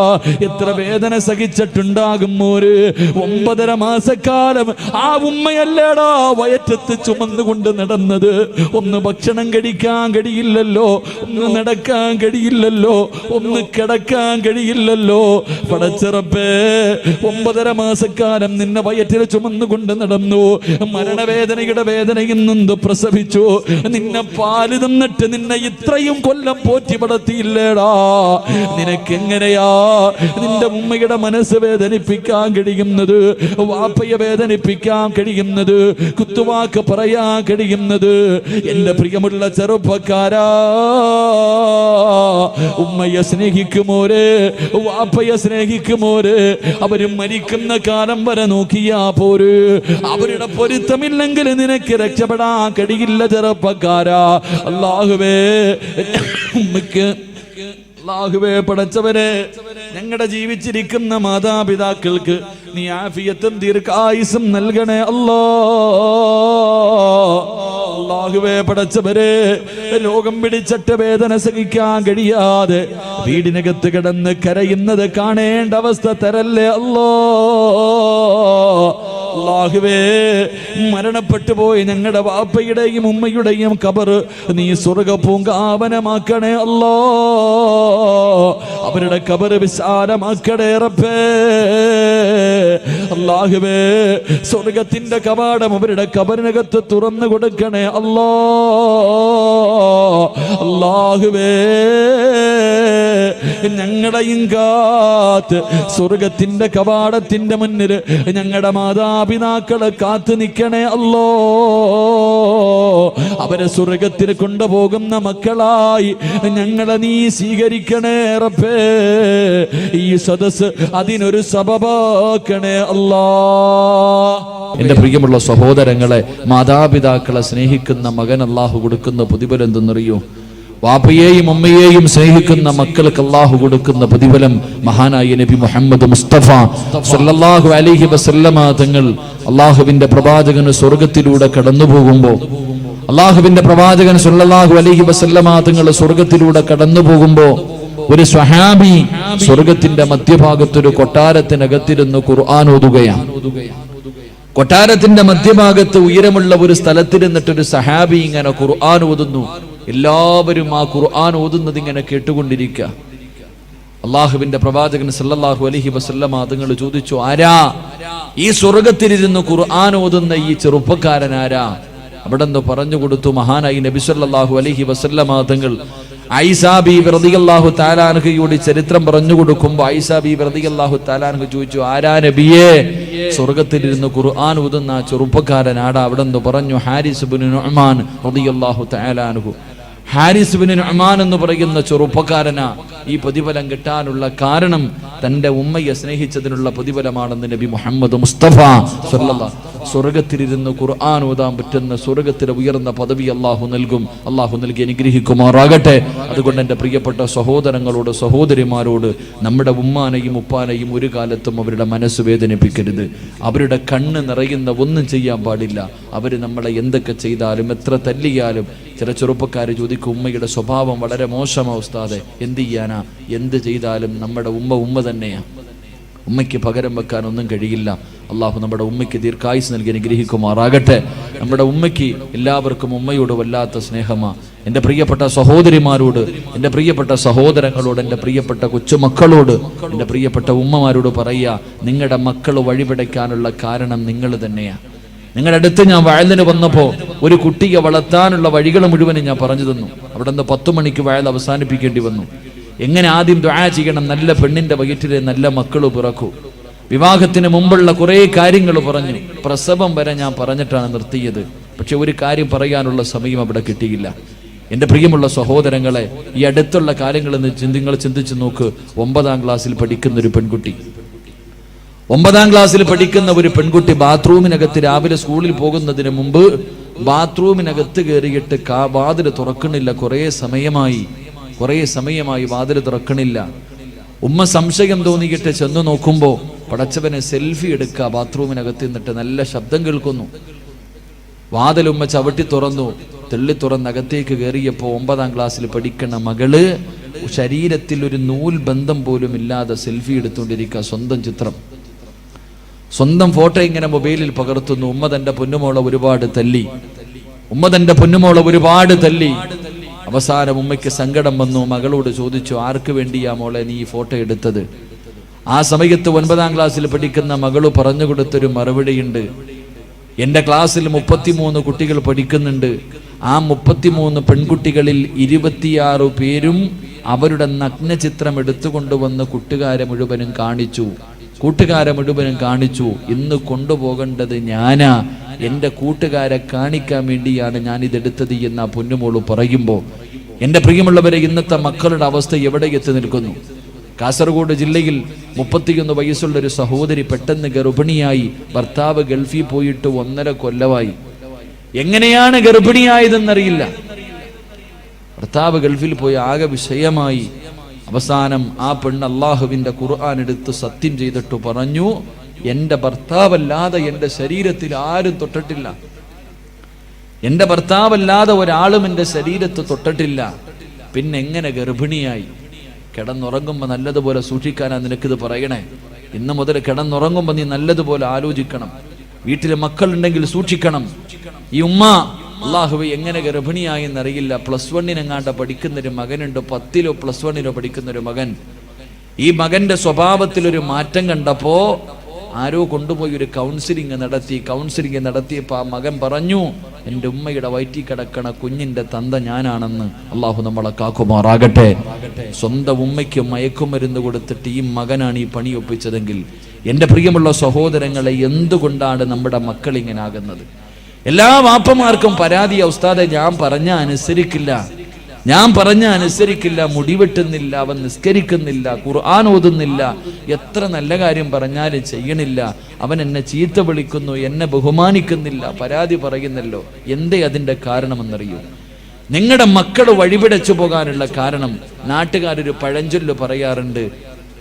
S1: എത്ര വേദന സഹിച്ചിട്ടുണ്ടാകും മോര്. 9.5 മാസക്കാലം ആ ഉമ്മയല്ലേടാ വയറ്റത്ത് ചുമന്നുകൊണ്ട് നടന്നത്. ഒന്ന് ഭക്ഷണം കഴിക്കാൻ കഴിയില്ലല്ലോ, ഒന്ന് നടക്കാൻ കഴിയില്ലല്ലോ, ഒന്ന് കിടക്കാൻ കഴിയില്ലല്ലോ. പടച്ചിറപ്പേ, 9.5 മാസക്കാലം നിന്നെ വയറ്റിൽ ചുമന്നുകൊണ്ട് നടന്നു. മരണവേദനയുടെ വേദനയിൽ നിന്ന് പ്രസവിച്ചു. നിന്നെ പാല് തന്നിട്ട് നിന്നെ ഇത്രയും കൊല്ലം പോറ്റി വളർത്തിയില്ലേടാ? നിനക്കെങ്ങനെയാ നിന്റെ ഉമ്മയുടെ മനസ്സ് വേദനിപ്പിക്കാൻ കഴിയുന്നത്, വാപ്പയെ വേദനിപ്പിക്കാൻ കഴിയുന്നത്, കുത്തുവാക്ക് പറയാൻ കഴിയുന്നത്? എന്റെ പ്രിയമുള്ള ചെറുപ്പക്കാരാ, ഉമ്മയെ സ്നേഹിക്കുമോരെ, വാപ്പയെ സ്നേഹിക്കുമോരെ, അവര് മരിക്കുന്ന കാലം വരെ നോക്കിയാ പോര്. അവരുടെ പൊരുത്തമില്ലെങ്കിൽ നിനക്ക് രക്ഷപ്പെടാൻ കഴിയില്ല ചെറുപ്പക്കാരാ. അല്ലാഹുവേ, ഉമ്മയ്ക്ക് അല്ലാഹുവേ പടച്ചവരെ, ഞങ്ങളുടെ ജീവിച്ചിരിക്കുന്ന മാതാപിതാക്കൾക്ക് നീ ആഫിയത്തും ദീർഘായുസ്സും നൽകണേ അല്ലാ. അല്ലാഹുവേ പടച്ചവരെ, രോഗം പിടിച്ചിട്ട് വേദന സഹിക്കാൻ കഴിയാതെ വീടിനകത്ത് കിടന്ന് കരയുന്നത് കാണേണ്ട അവസ്ഥ തരല്ലേ അല്ലാ. അല്ലാഹുവേ, മരണപ്പെട്ടു പോയി ഞങ്ങളുടെ വാപ്പയുടെയും ഉമ്മയുടെയും ഖബർ നീ സ്വർഗ്ഗ പൂങ്കാവനമാക്കണേ അല്ലാ. അവരുടെ ഖബർ വിശാലമാക്കണേ റബ്ബേ. അല്ലാഹുവേ, സ്വർഗ്ഗത്തിന്റെ കവാടം അവരുടെ ഖബറിനകത്ത് തുറന്നു കൊടുക്കണേ അല്ലാ. അല്ലാഹുവേ, ഞങ്ങളുടെയും കാത്ത് സ്വർഗ്ഗത്തിന്റെ കവാടത്തിന്റെ മുന്നിൽ ഞങ്ങളുടെ മാതാപിതാക്കളെ കാത്തു നിൽക്കണേ അല്ലോ. അവരെ സ്വർഗ്ഗത്തിൽ കൊണ്ടുപോകുന്ന മക്കളായി ഞങ്ങളെ നീ സ്വീകരിക്കണേ റബ്ബേ. ഈ സദസ് അതിനൊരു സബബാക്കണേ അല്ലാ.
S2: എന്റെ പ്രിയമുള്ള സഹോദരങ്ങളെ, മാതാപിതാക്കളെ സ്നേഹിക്കുന്ന മകൻ അല്ലാഹു കൊടുക്കുന്ന പ്രതിഫലം എന്തെന്നറിയോ? വാപ്പയെയും ഉമ്മയെയും സ്നേഹിക്കുന്ന മക്കൾക്ക് അല്ലാഹു കൊടുക്കുന്ന പ്രതിഫലം മഹാനായ നബി മുഹമ്മദ് മുസ്തഫ സല്ലല്ലാഹു അലൈഹി വസല്ലമ തങ്ങൾ അല്ലാഹുവിന്റെ പ്രവാചകൻ സ്വർഗ്ഗത്തിലൂടെ കടന്നു പോകുമ്പോൾ, അല്ലാഹുവിന്റെ പ്രവാചകൻ സല്ലല്ലാഹു അലൈഹി വസല്ലമ തങ്ങൾ സ്വർഗ്ഗത്തിലൂടെ കടന്നു പോകുമ്പോൾ ഒരു സ്വഹാബി സ്വർഗ്ഗത്തിന്റെ മധ്യഭാഗത്തൊരു കൊട്ടാരത്തിനകത്തിരുന്ന് ഖുർആൻ ഓതുകയാണ്. കൊട്ടാരത്തിന്റെ മധ്യഭാഗത്ത് ഉയരമുള്ള ഒരു സ്ഥലത്തിരുന്നിട്ടൊരു സഹാബി ഇങ്ങനെ ഖുർആൻ ഓതുന്നു. എല്ലാവരും ആ ഖുർആൻ ഓതുന്നത് ഇങ്ങനെ കേട്ടുകൊണ്ടിരിക്കുക. അള്ളാഹുവിന്റെ പ്രവാചകൻ സല്ലല്ലാഹു അലൈഹി വസല്ലമ തങ്ങൾ ചോദിച്ചു, ആരാ ഈ സ്വർഗ്ഗത്തിലിരുന്ന് ഖുർആൻ ഓതുന്ന ഈ ചെറുപ്പക്കാരൻ ആരാ? അവിടെ നിന്ന് പറഞ്ഞു കൊടുത്തു മഹാനായി നബി സല്ലല്ലാഹു അലൈഹി വസല്ലമ തങ്ങൾ. ആയിഷ ബീബി റളിയല്ലാഹു തആല അൻഹയുടെ ചരിത്രം പറഞ്ഞു കൊടുക്കുമ്പോൾ ആയിഷ ബീബി റളിയല്ലാഹു തആല അൻഹ ചോദിച്ചു, ആരാ നബിയേ സ്വർഗ്ഗത്തിലിരുന്ന് ഖുർആൻ ഓതുന്ന ചെറുപ്പക്കാരൻ ആടാ? അവിടെ നിന്ന് പറഞ്ഞു, ഹാരിസ് ഇബ്നു നുഅ്മാൻ റളിയല്ലാഹു തആല അൻഹു. ഹാരിസ് ഇബ്നു നുഅ്മാൻ എന്ന് പറയുന്ന ചെറുപ്പക്കാരനാ ഈ പ്രതിഫലം കിട്ടാനുള്ള കാരണം തന്റെ ഉമ്മയെ സ്നേഹിച്ചതിനുള്ള പ്രതിഫലമാണെന്ന് നബി മുഹമ്മദ് മുസ്തഫ സല്ലല്ലാഹു. സ്വർഗ്ഗത്തിലിരുന്ന് ഖുർആൻ ഓതാൻ പറ്റുന്ന സ്വർഗ്ഗത്തിലെ ഉയർന്ന പദവി അല്ലാഹു നൽകും. അല്ലാഹു നൽകി അനുഗ്രഹിക്കുമാറാകട്ടെ. അതുകൊണ്ട് എൻ്റെ പ്രിയപ്പെട്ട സഹോദരങ്ങളോട് സഹോദരിമാരോട് നമ്മുടെ ഉമ്മാനെയും ഉപ്പാനെയും ഒരു കാലത്തും അവരുടെ മനസ്സ് വേദനിപ്പിക്കരുത്. അവരുടെ കണ്ണ് നിറയുന്ന ഒന്നും ചെയ്യാൻ പാടില്ല. അവർ നമ്മളെ എന്തൊക്കെ ചെയ്താലും എത്ര തല്ലിയാലും, ചില ചെറുപ്പക്കാർ ചോദിക്കും, ഉമ്മയുടെ സ്വഭാവം വളരെ മോശമാ ഉസ്താദെ, എന്ത് ചെയ്യാനാ? എന്ത് ചെയ്താലും നമ്മുടെ ഉമ്മ തന്നെയാണ്. ഉമ്മയ്ക്ക് പകരം വെക്കാൻ ഒന്നും കഴിയില്ല. അള്ളാഹു നമ്മുടെ ഉമ്മയ്ക്ക് ദീർഘായുസ് നൽകി അനുഗ്രഹിക്കുമാറാകട്ടെ. നമ്മുടെ ഉമ്മയ്ക്ക് എല്ലാവർക്കും ഉമ്മയോട് വല്ലാത്ത സ്നേഹമാ. എൻ്റെ പ്രിയപ്പെട്ട സഹോദരിമാരോട്, എൻ്റെ പ്രിയപ്പെട്ട സഹോദരങ്ങളോട്, എൻ്റെ പ്രിയപ്പെട്ട കൊച്ചുമക്കളോട്, എൻ്റെ പ്രിയപ്പെട്ട ഉമ്മമാരോട് പറയുക, നിങ്ങളുടെ മക്കൾ വഴിപിടയ്ക്കാനുള്ള കാരണം നിങ്ങൾ തന്നെയാണ്. നിങ്ങളുടെ അടുത്ത് ഞാൻ വയലിന് വന്നപ്പോൾ ഒരു കുട്ടിയെ വളർത്താനുള്ള വഴികൾ മുഴുവനും ഞാൻ പറഞ്ഞു തന്നു. അവിടെ നിന്ന് 10 മണിക്ക് വയൽ അവസാനിപ്പിക്കേണ്ടി വന്നു. എങ്ങനെ ആദ്യം ദുആ ചെയ്യണം, നല്ല പെണ്ണിന്റെ വയറ്റിലെ നല്ല മക്കൾ പിറക്കൂ. വിവാഹത്തിന് മുമ്പുള്ള കുറേ കാര്യങ്ങൾ പറഞ്ഞു. പ്രസവം വരെ ഞാൻ പറഞ്ഞിട്ടാണ് നിർത്തിയത്. പക്ഷെ ഒരു കാര്യം പറയാനുള്ള സമയം അവിടെ കിട്ടിയില്ല. എൻ്റെ പ്രിയമുള്ള സഹോദരങ്ങളെ, ഈ അടുത്തുള്ള കാര്യങ്ങൾ നിങ്ങൾ ചിന്തിച്ചു നോക്ക്. 9ാം ക്ലാസ്സിൽ പഠിക്കുന്ന ഒരു പെൺകുട്ടി, 9ാം ക്ലാസ്സിൽ പഠിക്കുന്ന ഒരു പെൺകുട്ടി ബാത്റൂമിനകത്ത് രാവിലെ സ്കൂളിൽ പോകുന്നതിന് മുമ്പ് ബാത്റൂമിനകത്ത് കയറിയിട്ട് വാതിൽ തുറക്കണില്ല. കുറേ സമയമായി വാതിൽ തുറക്കണില്ല. ഉമ്മ സംശയം തോന്നിയിട്ട് ചെന്ന് നോക്കുമ്പോൾ പടച്ചവനെ സെൽഫി എടുക്കുക. ബാത്റൂമിനകത്ത് നിന്നിട്ട് നല്ല ശബ്ദം കേൾക്കുന്നു. വാതിൽ ഉമ്മ ചവിട്ടി തുറന്നു. തെള്ളി തുറന്നകത്തേക്ക് കയറിയപ്പോൾ 9ാം ക്ലാസ്സിൽ പഠിക്കുന്ന മകള് ശരീരത്തിൽ ഒരു നൂൽ ബന്ധം പോലും ഇല്ലാതെ സെൽഫി എടുത്തുകൊണ്ടിരിക്കുക. സ്വന്തം ചിത്രം, സ്വന്തം ഫോട്ടോ ഇങ്ങനെ മൊബൈലിൽ പകർത്തുന്നു. ഉമ്മ തന്റെ പൊന്നുമോളെ ഒരുപാട് തല്ലി. അവസാനം ഉമ്മയ്ക്ക് സങ്കടം വന്നു. മകളോട് ചോദിച്ചു, ആർക്ക് വേണ്ടിയാ മോളെ നീ ഈ ഫോട്ടോ എടുത്തത്? ആ സമയത്ത് 9ാം ക്ലാസ്സിൽ പഠിക്കുന്ന മകള് പറഞ്ഞു കൊടുത്തൊരു മറുപടിയുണ്ട്. എൻ്റെ ക്ലാസ്സിൽ 33 കുട്ടികൾ പഠിക്കുന്നുണ്ട്. ആ 33 പെൺകുട്ടികളിൽ 26 പേരും അവരുടെ നഗ്നചിത്രം എടുത്തുകൊണ്ടുവന്ന് കൂട്ടുകാരെ മുഴുവനും കാണിച്ചു. ഇന്ന് കൊണ്ടുപോകേണ്ടത് ഞാനാ, എൻ്റെ കൂട്ടുകാരെ കാണിക്കാൻ വേണ്ടിയാണ് ഞാൻ ഇതെടുത്തത് എന്ന് ആ പൊന്നുമോള് പറയുമ്പോൾ, എൻ്റെ പ്രിയമുള്ളവരെ, ഇന്നത്തെ മക്കളുടെ അവസ്ഥ എവിടെ എത്തി നിൽക്കുന്നു? കാസർഗോഡ് ജില്ലയിൽ 31 വയസ്സുള്ള ഒരു സഹോദരി പെട്ടെന്ന് ഗർഭിണിയായി. ഭർത്താവ് ഗൾഫിൽ പോയിട്ട് 1.5 കൊല്ലമായി. എങ്ങനെയാണ് ഗർഭിണിയായതെന്നറിയില്ല. ഭർത്താവ് ഗൾഫിൽ പോയി ആകെ വിഷയമായി. അവസാനം ആ പെണ്ണ് അള്ളാഹുവിന്റെ ഖുർആൻ എടുത്ത് സത്യം ചെയ്തിട്ട് പറഞ്ഞു, എൻ്റെ ഭർത്താവല്ലാതെ എൻ്റെ ശരീരത്തിൽ ആരും തൊട്ടിട്ടില്ല, എൻ്റെ ഭർത്താവല്ലാതെ ഒരാളും എൻ്റെ ശരീരത്ത് തൊട്ടിട്ടില്ല, പിന്നെ എങ്ങനെ ഗർഭിണിയായി? കിടന്നുറങ്ങുമ്പോൾ നല്ലതുപോലെ സൂക്ഷിക്കാനാ നിനക്കിത് പറയണേ. ഇന്ന് മുതൽ കിടന്നുറങ്ങുമ്പോൾ നീ നല്ലതുപോലെ ആലോചിക്കണം. വീട്ടിലെ മക്കളുണ്ടെങ്കിൽ സൂക്ഷിക്കണം. ഈ ഉമ്മ അള്ളാഹുവേ എങ്ങനെ ഗർഭിണിയായി എന്നറിയില്ല. +1 എങ്ങാണ്ട് പഠിക്കുന്നൊരു മകനുണ്ട്, 10ലോ +1ലോ പഠിക്കുന്നൊരു മകൻ. ഈ മകന്റെ സ്വഭാവത്തിലൊരു മാറ്റം കണ്ടപ്പോ ആരോ കൊണ്ടുപോയി ഒരു കൗൺസിലിംഗ് നടത്തിയപ്പോൾ ആ മകൻ പറഞ്ഞു, എൻ്റെ ഉമ്മയുടെ വയറ്റിൽ കിടക്കണ കുഞ്ഞിന്റെ തന്ത ഞാനാണെന്ന്. അള്ളാഹു നമ്മളെ കാക്കുമാറാകട്ടെ. സ്വന്തം ഉമ്മയ്ക്ക് മയക്കുമരുന്ന് കൊടുത്തിട്ട് ഈ മകനാണ് ഈ പണി ഒപ്പിച്ചതെങ്കിൽ, എൻ്റെ പ്രിയമുള്ള സഹോദരങ്ങളെ, എന്തുകൊണ്ടാണ് നമ്മുടെ മക്കൾ ഇങ്ങനെ ആകുന്നത്? എല്ലാ വാപ്പമാർക്കും പരാതിയാ, ഉസ്താദെ ഞാൻ പറഞ്ഞ അനുസരിക്കില്ല, മുടിവെട്ടുന്നില്ല, അവൻ നിസ്കരിക്കുന്നില്ല, ഖുർആൻ ഓതുന്നില്ല, എത്ര നല്ല കാര്യം പറഞ്ഞാലും ചെയ്യണില്ല, അവൻ എന്നെ ചീത്ത വിളിക്കുന്നു, എന്നെ ബഹുമാനിക്കുന്നില്ല, പരാതി പറയുന്നല്ലോ. എന്തേ അതിൻ്റെ കാരണമെന്നറിയൂ? നിങ്ങളുടെ മക്കൾ വഴിപിടച്ചു പോകാനുള്ള കാരണം, നാട്ടുകാരൊരു പഴഞ്ചൊല്ല് പറയാറുണ്ട്,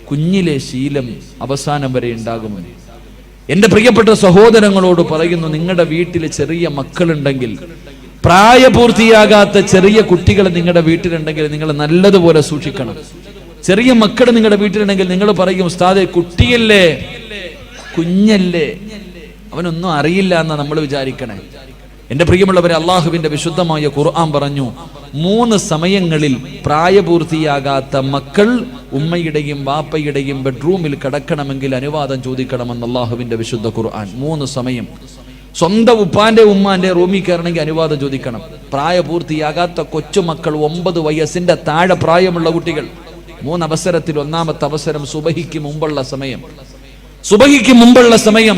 S2: കുഞ്ഞിലെ ശീലം അവസാനം വരെ ഉണ്ടാകുമെന്ന്. എൻ്റെ പ്രിയപ്പെട്ട സഹോദരങ്ങളോട് പറയുന്നു, നിങ്ങളുടെ വീട്ടിൽ ചെറിയ മക്കളുണ്ടെങ്കിൽ, പ്രായപൂർത്തിയാകാത്ത ചെറിയ കുട്ടികൾ നിങ്ങളുടെ വീട്ടിലുണ്ടെങ്കിൽ നിങ്ങൾ നല്ലതുപോലെ സൂക്ഷിക്കണം. ചെറിയ മക്കൾ നിങ്ങളുടെ വീട്ടിലുണ്ടെങ്കിൽ നിങ്ങൾ പറയും, ഉസ്താദേ കുട്ടിയല്ലേ, കുഞ്ഞല്ലേ, അവനൊന്നും അറിയില്ല എന്നാ നമ്മൾ വിചാരിക്കണേ. എൻ്റെ പ്രിയമുള്ളവരെ, അള്ളാഹുവിന്റെ വിശുദ്ധമായ ഖുർആൻ പറഞ്ഞു, 3 സമയങ്ങളിൽ പ്രായപൂർത്തിയാകാത്ത മക്കൾ ഉമ്മയുടെയും വാപ്പയുടെയും ബെഡ്റൂമിൽ കിടക്കണമെങ്കിൽ അനുവാദം ചോദിക്കണമെന്ന് അള്ളാഹുവിന്റെ വിശുദ്ധ ഖുർആൻ. 3 സമയം. സ്വന്തം ഉപ്പാന്റെ ഉമ്മാന്റെ റൂമിൽ കയറണമെങ്കിൽ അനുവാദം ചോദിക്കണം. പ്രായപൂർത്തിയാകാത്ത കൊച്ചുമക്കൾ, 9 വയസ്സിന്റെ താഴെ പ്രായമുള്ള കുട്ടികൾ, 3 അവസരത്തിൽ ഒന്നാമത്തെ അവസരം സുബഹിക്ക് മുമ്പുള്ള സമയം,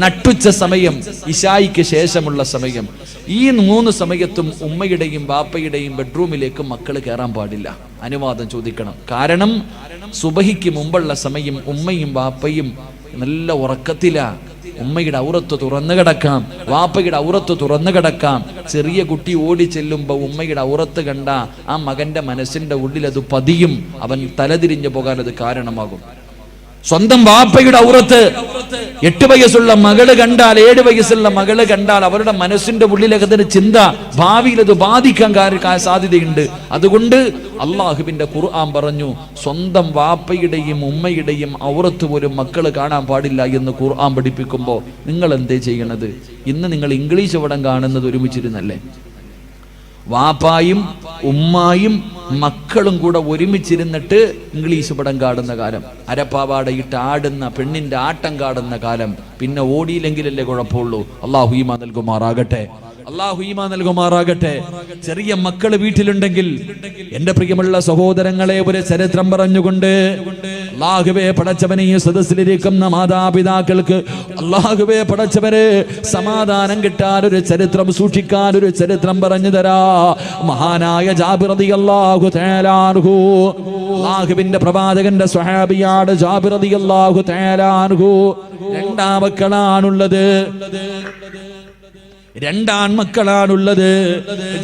S2: നട്ടുച്ച സമയം, ഇശായിക്ക് ശേഷമുള്ള സമയം. ഈ 3 സമയത്തും ഉമ്മയുടെയും ബാപ്പയുടെയും ബെഡ്റൂമിലേക്ക് മക്കൾ കയറാൻ പാടില്ല, അനുവാദം ചോദിക്കണം. കാരണം സുബഹിക്ക് മുമ്പുള്ള സമയം ഉമ്മയും ബാപ്പയും നല്ല ഉറക്കത്തിലാ. ഉമ്മയുടെ ഔറത്ത് തുറന്നു കിടക്കാം, വാപ്പയുടെ ഔറത്ത് തുറന്നു കിടക്കാം. ചെറിയ കുട്ടി ഓടി ചെല്ലുമ്പോൾ ഉമ്മയുടെ ഔറത്ത് കണ്ട ആ മകന്റെ മനസ്സിന്റെ ഉള്ളിൽ അത് പതിയും, അവൻ തലതിരിഞ്ഞു പോകാൻ അത് കാരണമാകും. സ്വന്തം വാപ്പയുടെ ഔറത്ത് 8 വയസ്സുള്ള മകള് കണ്ടാൽ, 7 വയസ്സുള്ള മകള് കണ്ടാൽ അവരുടെ മനസ്സിന്റെ ഉള്ളിലേക്ക് അതിന് ചിന്ത, ഭാവിയിൽ അത് ബാധിക്കാൻ സാധ്യതയുണ്ട്. അതുകൊണ്ട് അള്ളാഹുവിന്റെ ഖുർആൻ പറഞ്ഞു, സ്വന്തം വാപ്പയുടെയും ഉമ്മയുടെയും ഔറത്ത് പോലും മക്കള് കാണാൻ പാടില്ല എന്ന് ഖുർആൻ പഠിപ്പിക്കുമ്പോൾ നിങ്ങൾ എന്തേ ചെയ്യണത്? ഇന്ന് നിങ്ങൾ ഇംഗ്ലീഷ് പടം കാണുന്നത് ഒരുമിച്ചിരുന്നല്ലേ? വാപ്പായും ഉമ്മായും മക്കളും കൂടെ ഒരുമിച്ചിരുന്നിട്ട് ഇംഗ്ലീഷ് പടം കാണുന്ന കാലം, അരപ്പാവാടയിട്ട് ആടുന്ന പെണ്ണിന്റെ ആട്ടം കാണുന്ന കാലം. പിന്നെ ഓടിയില്ലെങ്കിലല്ലേ കുഴപ്പമുള്ളൂ. അള്ളാഹു ഈമാൻ നൽകുമാറാകട്ടെ. ചെറിയ മക്കള് വീട്ടിലുണ്ടെങ്കിൽ, എന്റെ പ്രിയമുള്ള സഹോദരങ്ങളെ, ഒരു ചരിത്രം പറഞ്ഞുകൊണ്ട്, അല്ലാഹുവേ പടച്ചവനെ, ഈ സദസ്സിലിരിക്കുന്ന മാതാപിതാക്കൾക്ക് അല്ലാഹുവേ പടച്ചവരെ സമാധാനം കിട്ടാൻ ഒരു ചരിത്രം, സൂക്ഷിക്കാൻ ഒരു ചരിത്രം പറഞ്ഞു തരാ. മഹാനായ ജാബിർ റളിയല്ലാഹു തആല അൻഹു, അല്ലാഹുവിന്റെ പ്രവാചകന്റെ സ്വഹാബിയാണ് ജാബിർ റളിയല്ലാഹു തആല അൻഹു. 2 മക്കളാണുള്ളത്, 2 ആൺമക്കളാണുള്ളത്.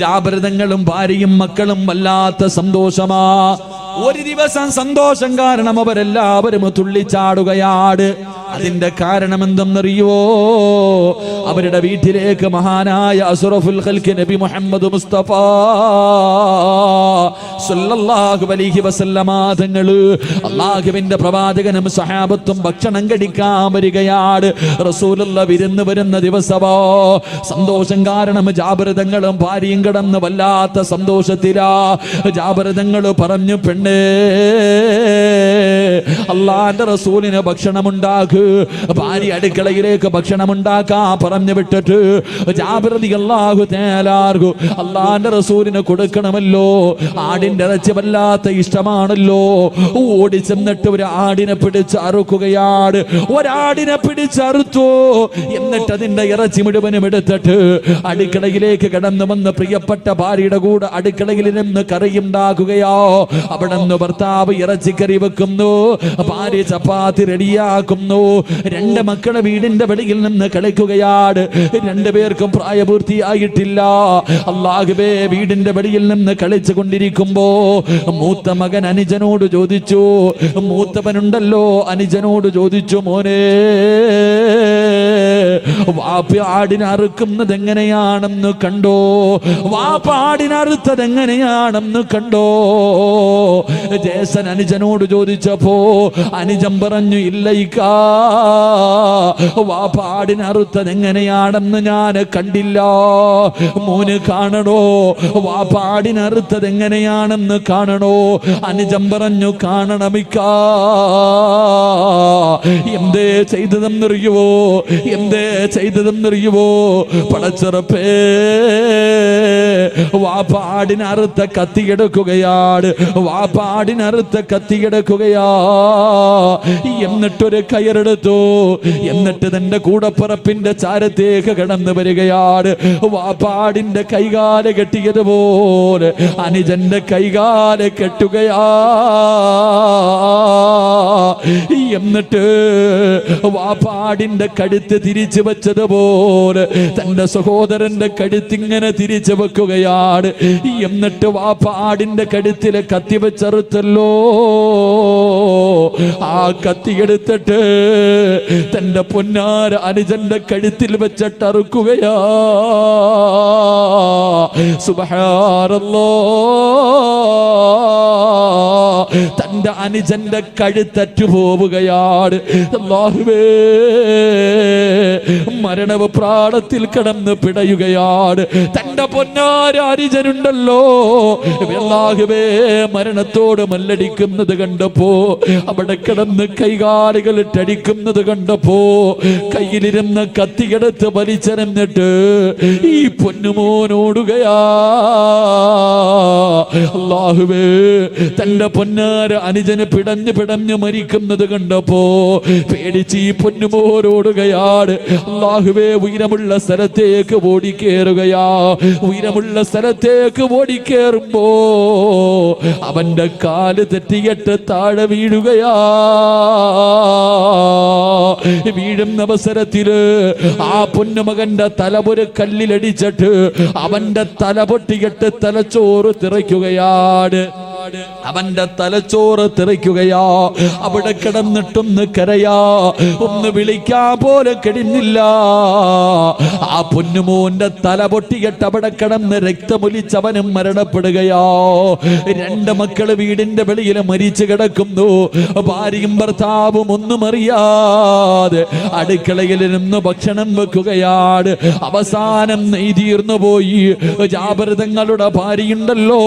S2: ജാബിർ തങ്ങളും ഭാര്യയും മക്കളും വല്ലാത്ത സന്തോഷമാ. ഒരു ദിവസം സന്തോഷം കാരണം അവരെല്ലാവരും തുള്ളിച്ചാടുകയാണ്. അതിന്റെ കാരണം എന്തെന്നറിയോ? അവരുടെ വീട്ടിലേക്ക് മഹാനായ അസ്റഫുൽ ഖൽഖ് നബി മുഹമ്മദ് മുസ്തഫ സല്ലല്ലാഹു അലൈഹി വസല്ലമ തങ്ങള്, അല്ലാഹുവിന്റെ പ്രവാചകനും സഹാബത്തും ഭക്ഷണം കഴിക്കാൻ വരികയാണ്. റസൂലുള്ളാഹി വിരുന്ന് വരുന്ന ദിവസമോ, സന്തോഷം കാരണം ജാബിർ തങ്ങളും ഭാര്യയും കിടന്ന് വല്ലാത്ത സന്തോഷത്തിലാ. ജാബിർ തങ്ങൾ പറഞ്ഞു, പെണ്ണേ, അല്ലാഹുവിന്റെ റസൂലിന് ഭക്ഷണം ഉണ്ടാക്കുക
S1: നോക്ക്. ഭാര്യ അടുക്കളയിലേക്ക് ഭക്ഷണം ഉണ്ടാക്കാൻ പറഞ്ഞു വിട്ടിട്ട് ജാബിർ റളിയല്ലാഹു തആല അല്ലാഹുവിന്റെ റസൂലിന് കൊടുക്കണമല്ലോ. ആടിന്റെ ഇറച്ചി വല്ലാത്ത ഇഷ്ടമാണല്ലോ. ഓടി ചെന്നിട്ട് ഒരു ആടിനെ പിടിച്ച് അറുക്കുകയാണ്. ഒരാടിനെ പിടിച്ചറുത്തു. എന്നിട്ട് അതിന്റെ ഇറച്ചി മുഴുവനും എടുത്തിട്ട് അടുക്കളയിലേക്ക് കടന്നു വന്ന് പ്രിയപ്പെട്ട ഭാര്യയുടെ കൂടെ അടുക്കളയിൽ നിന്ന് കറിയുണ്ടാക്കുകയോ. അവിടെ നിന്ന് ഭർത്താവ് ഇറച്ചിക്കറി വെക്കുന്നു, ഭാര്യ ചപ്പാത്തി റെഡിയാക്കുന്നു. രണ്ട് മക്കളെ വീടിന്റെ വെളിയിൽ നിന്ന് കളിക്കുകയാണ്. രണ്ടുപേർക്കും പ്രായപൂർത്തിയായിട്ടില്ല. അല്ലാഹുവേ, വീടിന്റെ വെളിയിൽ നിന്ന് കളിച്ചു കൊണ്ടിരിക്കുമ്പോ മൂത്ത മകൻ അനുജനോട് ചോദിച്ചു, മൂത്തവനുണ്ടല്ലോ അനുജനോട് ചോദിച്ചു, മോനെ വാപ്പ ആടിനെ അറുക്കുന്നത് എങ്ങനെയാണെന്ന് കണ്ടോ? വാപ്പ ആടിനെ അറുത്തത് എങ്ങനെയാണെന്ന് കണ്ടോ? ജേസൻ അനുജനോട് ചോദിച്ചപ്പോ അനുജൻ പറഞ്ഞു, ഇല്ലയിക്കാ, വാപ്പ ആടിനെ അറുത്തത് എങ്ങനെയാണെന്ന് ഞാൻ കണ്ടില്ല. മോന് കാണണോ? വാപ്പ ആടിനെ അറുത്തത് എങ്ങനെയാണെന്ന് കാണണോ? അനുജൻ പറഞ്ഞു, കാണണമിക്കാ. എന്തേ ചെയ്തതെന്നറിയുവോ? എന്തേ ചെയ്തതെന്നറിയുവോ? പടച്ചറപ്പേ, വാപ്പ ആടിനെ അറുത്ത കത്തിയെടുക്കുകയാണ്. വാപ്പ ആടിനെ അറുത്ത കത്തിയെടുക്കുകയാ. എന്നിട്ടൊരു കയറെടുത്തു. എന്നിട്ട് തന്റെ കൂടപ്പറപ്പിന്റെ ചാരത്തേക്ക് കടന്നു വരികയാണ്. വാപ്പാടിന്റെ കൈകാല് കെട്ടിയതുപോലെ അനുജന്റെ കൈകാല് കെട്ടുകയാ. എന്നിട്ട് വാപ്പാടിന്റെ കഴുത്ത് തിരിച്ചു വെച്ചതുപോലെ തന്റെ സഹോദരന്റെ കഴുത്തിങ്ങനെ തിരിച്ചു വെക്കുകയാണ്. എന്നിട്ട് വാപ്പാടിന്റെ കഴുത്തിലെ കത്തി വെച്ചറുത്തല്ലോ. ആ കത്തിയെടുത്തിട്ട് തന്റെ പൊന്നാര അനുജന്റെ കഴുത്തിൽ വെച്ചിട്ടറുക്കുകയാ. സുബ്ഹാനല്ലാഹ്. തന്റെ അനുജന്റെ കഴുത്തറ്റു പോവുകയാണ്. അല്ലാഹുവേ, മരണവ് പ്രാണത്തിൽ കിടന്ന് പിടയുകയാണ്. തന്റെ പൊന്നാര അനുജനുണ്ടല്ലോ, അല്ലാഹുവേ, മരണത്തോട് മല്ലടിക്കുന്നത് കണ്ടപ്പോ, അവിടെ കിടന്ന് കൈകാലുകൾ ഇട്ടടിക്കുന്നത് കണ്ടപ്പോ കയ്യിലിരുന്ന കത്തിയെടുത്ത് വലിച്ചെറിഞ്ഞിട്ട് ഈ പൊന്നുമോനോടുകയാ. അല്ലാഹുവേ, തന്റെ പൊന്നാര അനുജന് പിടഞ്ഞു പിടഞ്ഞു മരിക്കുന്നത് കണ്ടപ്പോ പേടിച്ച് ഈ പൊന്നുമോനോടുകയാണ്. അല്ലാഹുവേ, ഉയരമുള്ള സ്ഥലത്തേക്ക് ഓടിക്കേറുകയാ. ഉയരമുള്ള സ്ഥലത്തേക്ക് ഓടിക്കേറുമ്പോ അവന്റെ കാല് തെറ്റിയിട്ട് താഴെ വീഴുകയാ. വീഴുന്ന അവസരത്തില് ആ പൊന്നുമകന്റെ തലപൊരു കല്ലിലടിച്ചിട്ട് അവന്റെ തല പൊട്ടിയിട്ട് തലച്ചോറ് തിറയ്ക്കുകയാണ്. അവന്റെ തലച്ചോറ് തെറിക്കുകയാ. അവിടെ കിടന്നിട്ടൊന്ന് കരയാ, ഒന്ന് വിളിക്കാൻ പോലെ കഴിഞ്ഞില്ല. ആ പൊന്നുമോന്റെ തല പൊട്ടിയിട്ട് അവിടെ കിടന്ന് രക്തമൊലിച്ചവനും മരണപ്പെടുകയാ. രണ്ട് മക്കള് വീടിന്റെ വെളിയിൽ മരിച്ചു കിടക്കുന്നു. ഭാര്യയും ഭർത്താവും ഒന്നും അറിയാതെ അടുക്കളയിൽ നിന്ന് ഭക്ഷണം വെക്കുകയാണ്. അവസാനം നെയ്തീർന്നു പോയി. ജാബിർ തങ്ങളുടെ ഭാര്യയുണ്ടല്ലോ,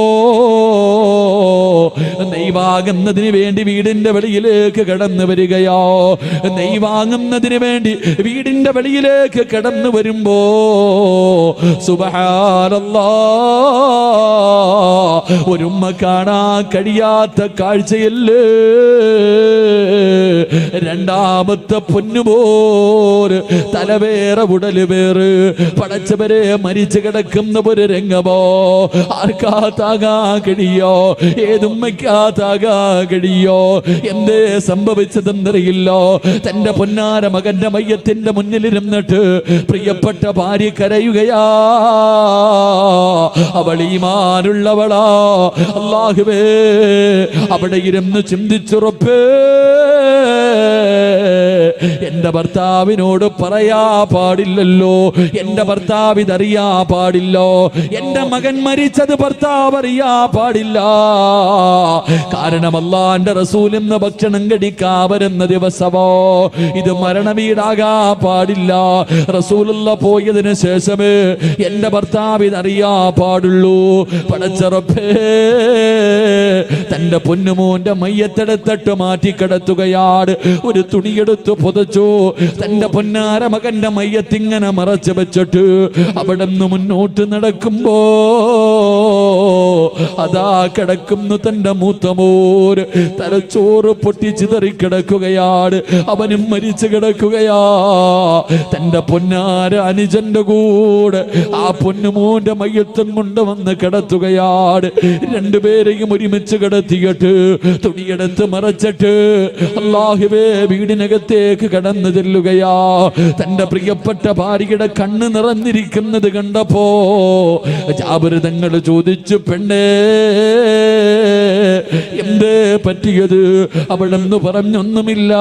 S1: നെയ്വാങ്ങുന്നതിന് വേണ്ടി വീടിന്റെ വെളിയിലേക്ക് കടന്നു വരികയോ. നെയ്വാങ്ങുന്നതിന് വേണ്ടി വീടിന്റെ വെളിയിലേക്ക് കടന്നു വരുമ്പോ സുബ്ഹാനല്ലാഹ്, ഒരുമ്മ കാണാൻ കഴിയാത്ത കാഴ്ചയല്ലേ. രണ്ടാമത്തെ പൊന്നുപോര് തലവേറെ ഉടല് വേറ് പടച്ചവരെ മരിച്ചു കിടക്കുന്ന ഒരു രംഗമോ ആർക്കാ താങ്ങാൻ കഴിയോ? ഏതുമ്മയ്ക്കാതാകാ കഴിയോ? എന്തേ സംഭവിച്ചതെന്നറിയില്ലോ. തന്റെ പൊന്നാര മകന്റെ മയ്യത്തിന്റെ മുന്നിലിരുന്നിട്ട് പ്രിയപ്പെട്ട ഭാര്യ കരയുകയാ. അവൾ ഈമാനുള്ളവളാ. അല്ലാഹുവേ, അവിടെ ഇരുന്ന് ചിന്തിച്ചുറപ്പേ, എന്റെ ഭർത്താവിനോട് പറയാ പാടില്ലല്ലോ, എന്റെ ഭർത്താവ് ഇതറിയാ പാടില്ലോ, എന്റെ മകൻ മരിച്ചത് ഭർത്താവ് അറിയാ പാടില്ല. കാരണം അല്ലാഹുവിന്റെ റസൂൽ ഇന്ന് ഭക്ഷണം കഴിക്കാൻ വരുന്ന ദിവസമോ ഇത് മരണവീടാകാ പാടില്ല. റസൂലുള്ള പോയതിനു ശേഷമേ എന്റെ ഭർത്താവ് ഇതറിയാ പാടുള്ളൂ. പടച്ച റബ്ബേ, തന്റെ പൊന്നുമോന്റെ മയ്യത്തെടുത്തിട്ട് മാറ്റിക്കിടത്തുകയാണ്. ഒരു തുണിയെടുത്ത് പുതച്ചു തന്റെ പൊന്നാര മകന്റെ മയ്യത്തിങ്ങനെ മറച്ചു വെച്ചിട്ട് അവിടെ നിന്ന് മുന്നോട്ട് നടക്കുമ്പോ അതാ കിടക്കുന്നു തന്റെ മൂത്തമോര്. തലച്ചോറ് പൊട്ടിച്ചിതറി കിടക്കുകയാണ്. അവനും മരിച്ചു കിടക്കുകയാ. തന്റെ പൊന്നാര അനുജന്റെ കൂടെ ആ പൊന്നുമോന്റെ മയ്യത്തും കൊണ്ടുവന്ന് കിടത്തുകയാണ്. രണ്ടുപേരെയും ഒരുമിച്ച് കിടത്തിയിട്ട് തുണിയെടുത്ത് മറച്ചിട്ട് അല്ലാഹുവേ വീടിനകത്തേക്ക് കടന്നു ചെല്ലുകയാ. തന്റെ പ്രിയപ്പെട്ട ഭാര്യയുടെ കണ്ണ് നിറഞ്ഞിരിക്കുന്നത് കണ്ടപ്പോ ജാബിർ തങ്ങൾ ചോദിച്ചു, പെണ്ണേ എന്തേ പറ്റിയത്? അവിടെന്ന് പറഞ്ഞൊന്നുമില്ല,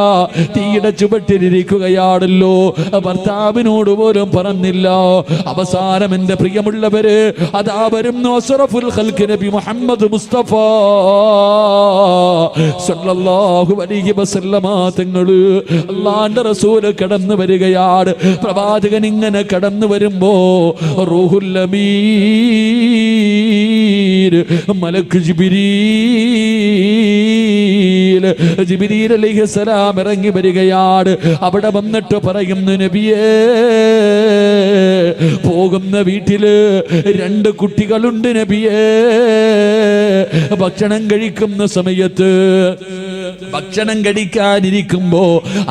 S1: തീയുടെ ചുവട്ടിലിരിക്കുകയാണല്ലോ. ഭർത്താവിനോട് പോലും പറഞ്ഞില്ല. അവസാനം എന്റെ പ്രിയമുള്ളവര് അതാ വരുന്നു അസ്റഫുൽ ഖൽഖ് നബി മുഹമ്മദ് മുസ്തഫ സല്ലല്ലാഹു അലൈഹി വസല്ലമ തങ്ങള് അല്ലാഹുവിന്റെ റസൂല് കടന്നു വരികയാണ്. പ്രവാചകൻ ഇങ്ങനെ കടന്നു വരുമ്പോ റൂഹുൽ അമീൻ മലക്ക് ജിബ്രീൽ അലൈഹിസ്സലാം ഇറങ്ങി വരികയാണ്. അവിടെ വന്നിട്ട് പറയുന്നു, നബിയേ പോകുന്ന വീട്ടില് 2 കുട്ടികളുണ്ട് നബിയേ. ഭക്ഷണം കഴിക്കുന്ന സമയത്ത് ഭക്ഷണം കഴിക്കാനിരിക്കുമ്പോ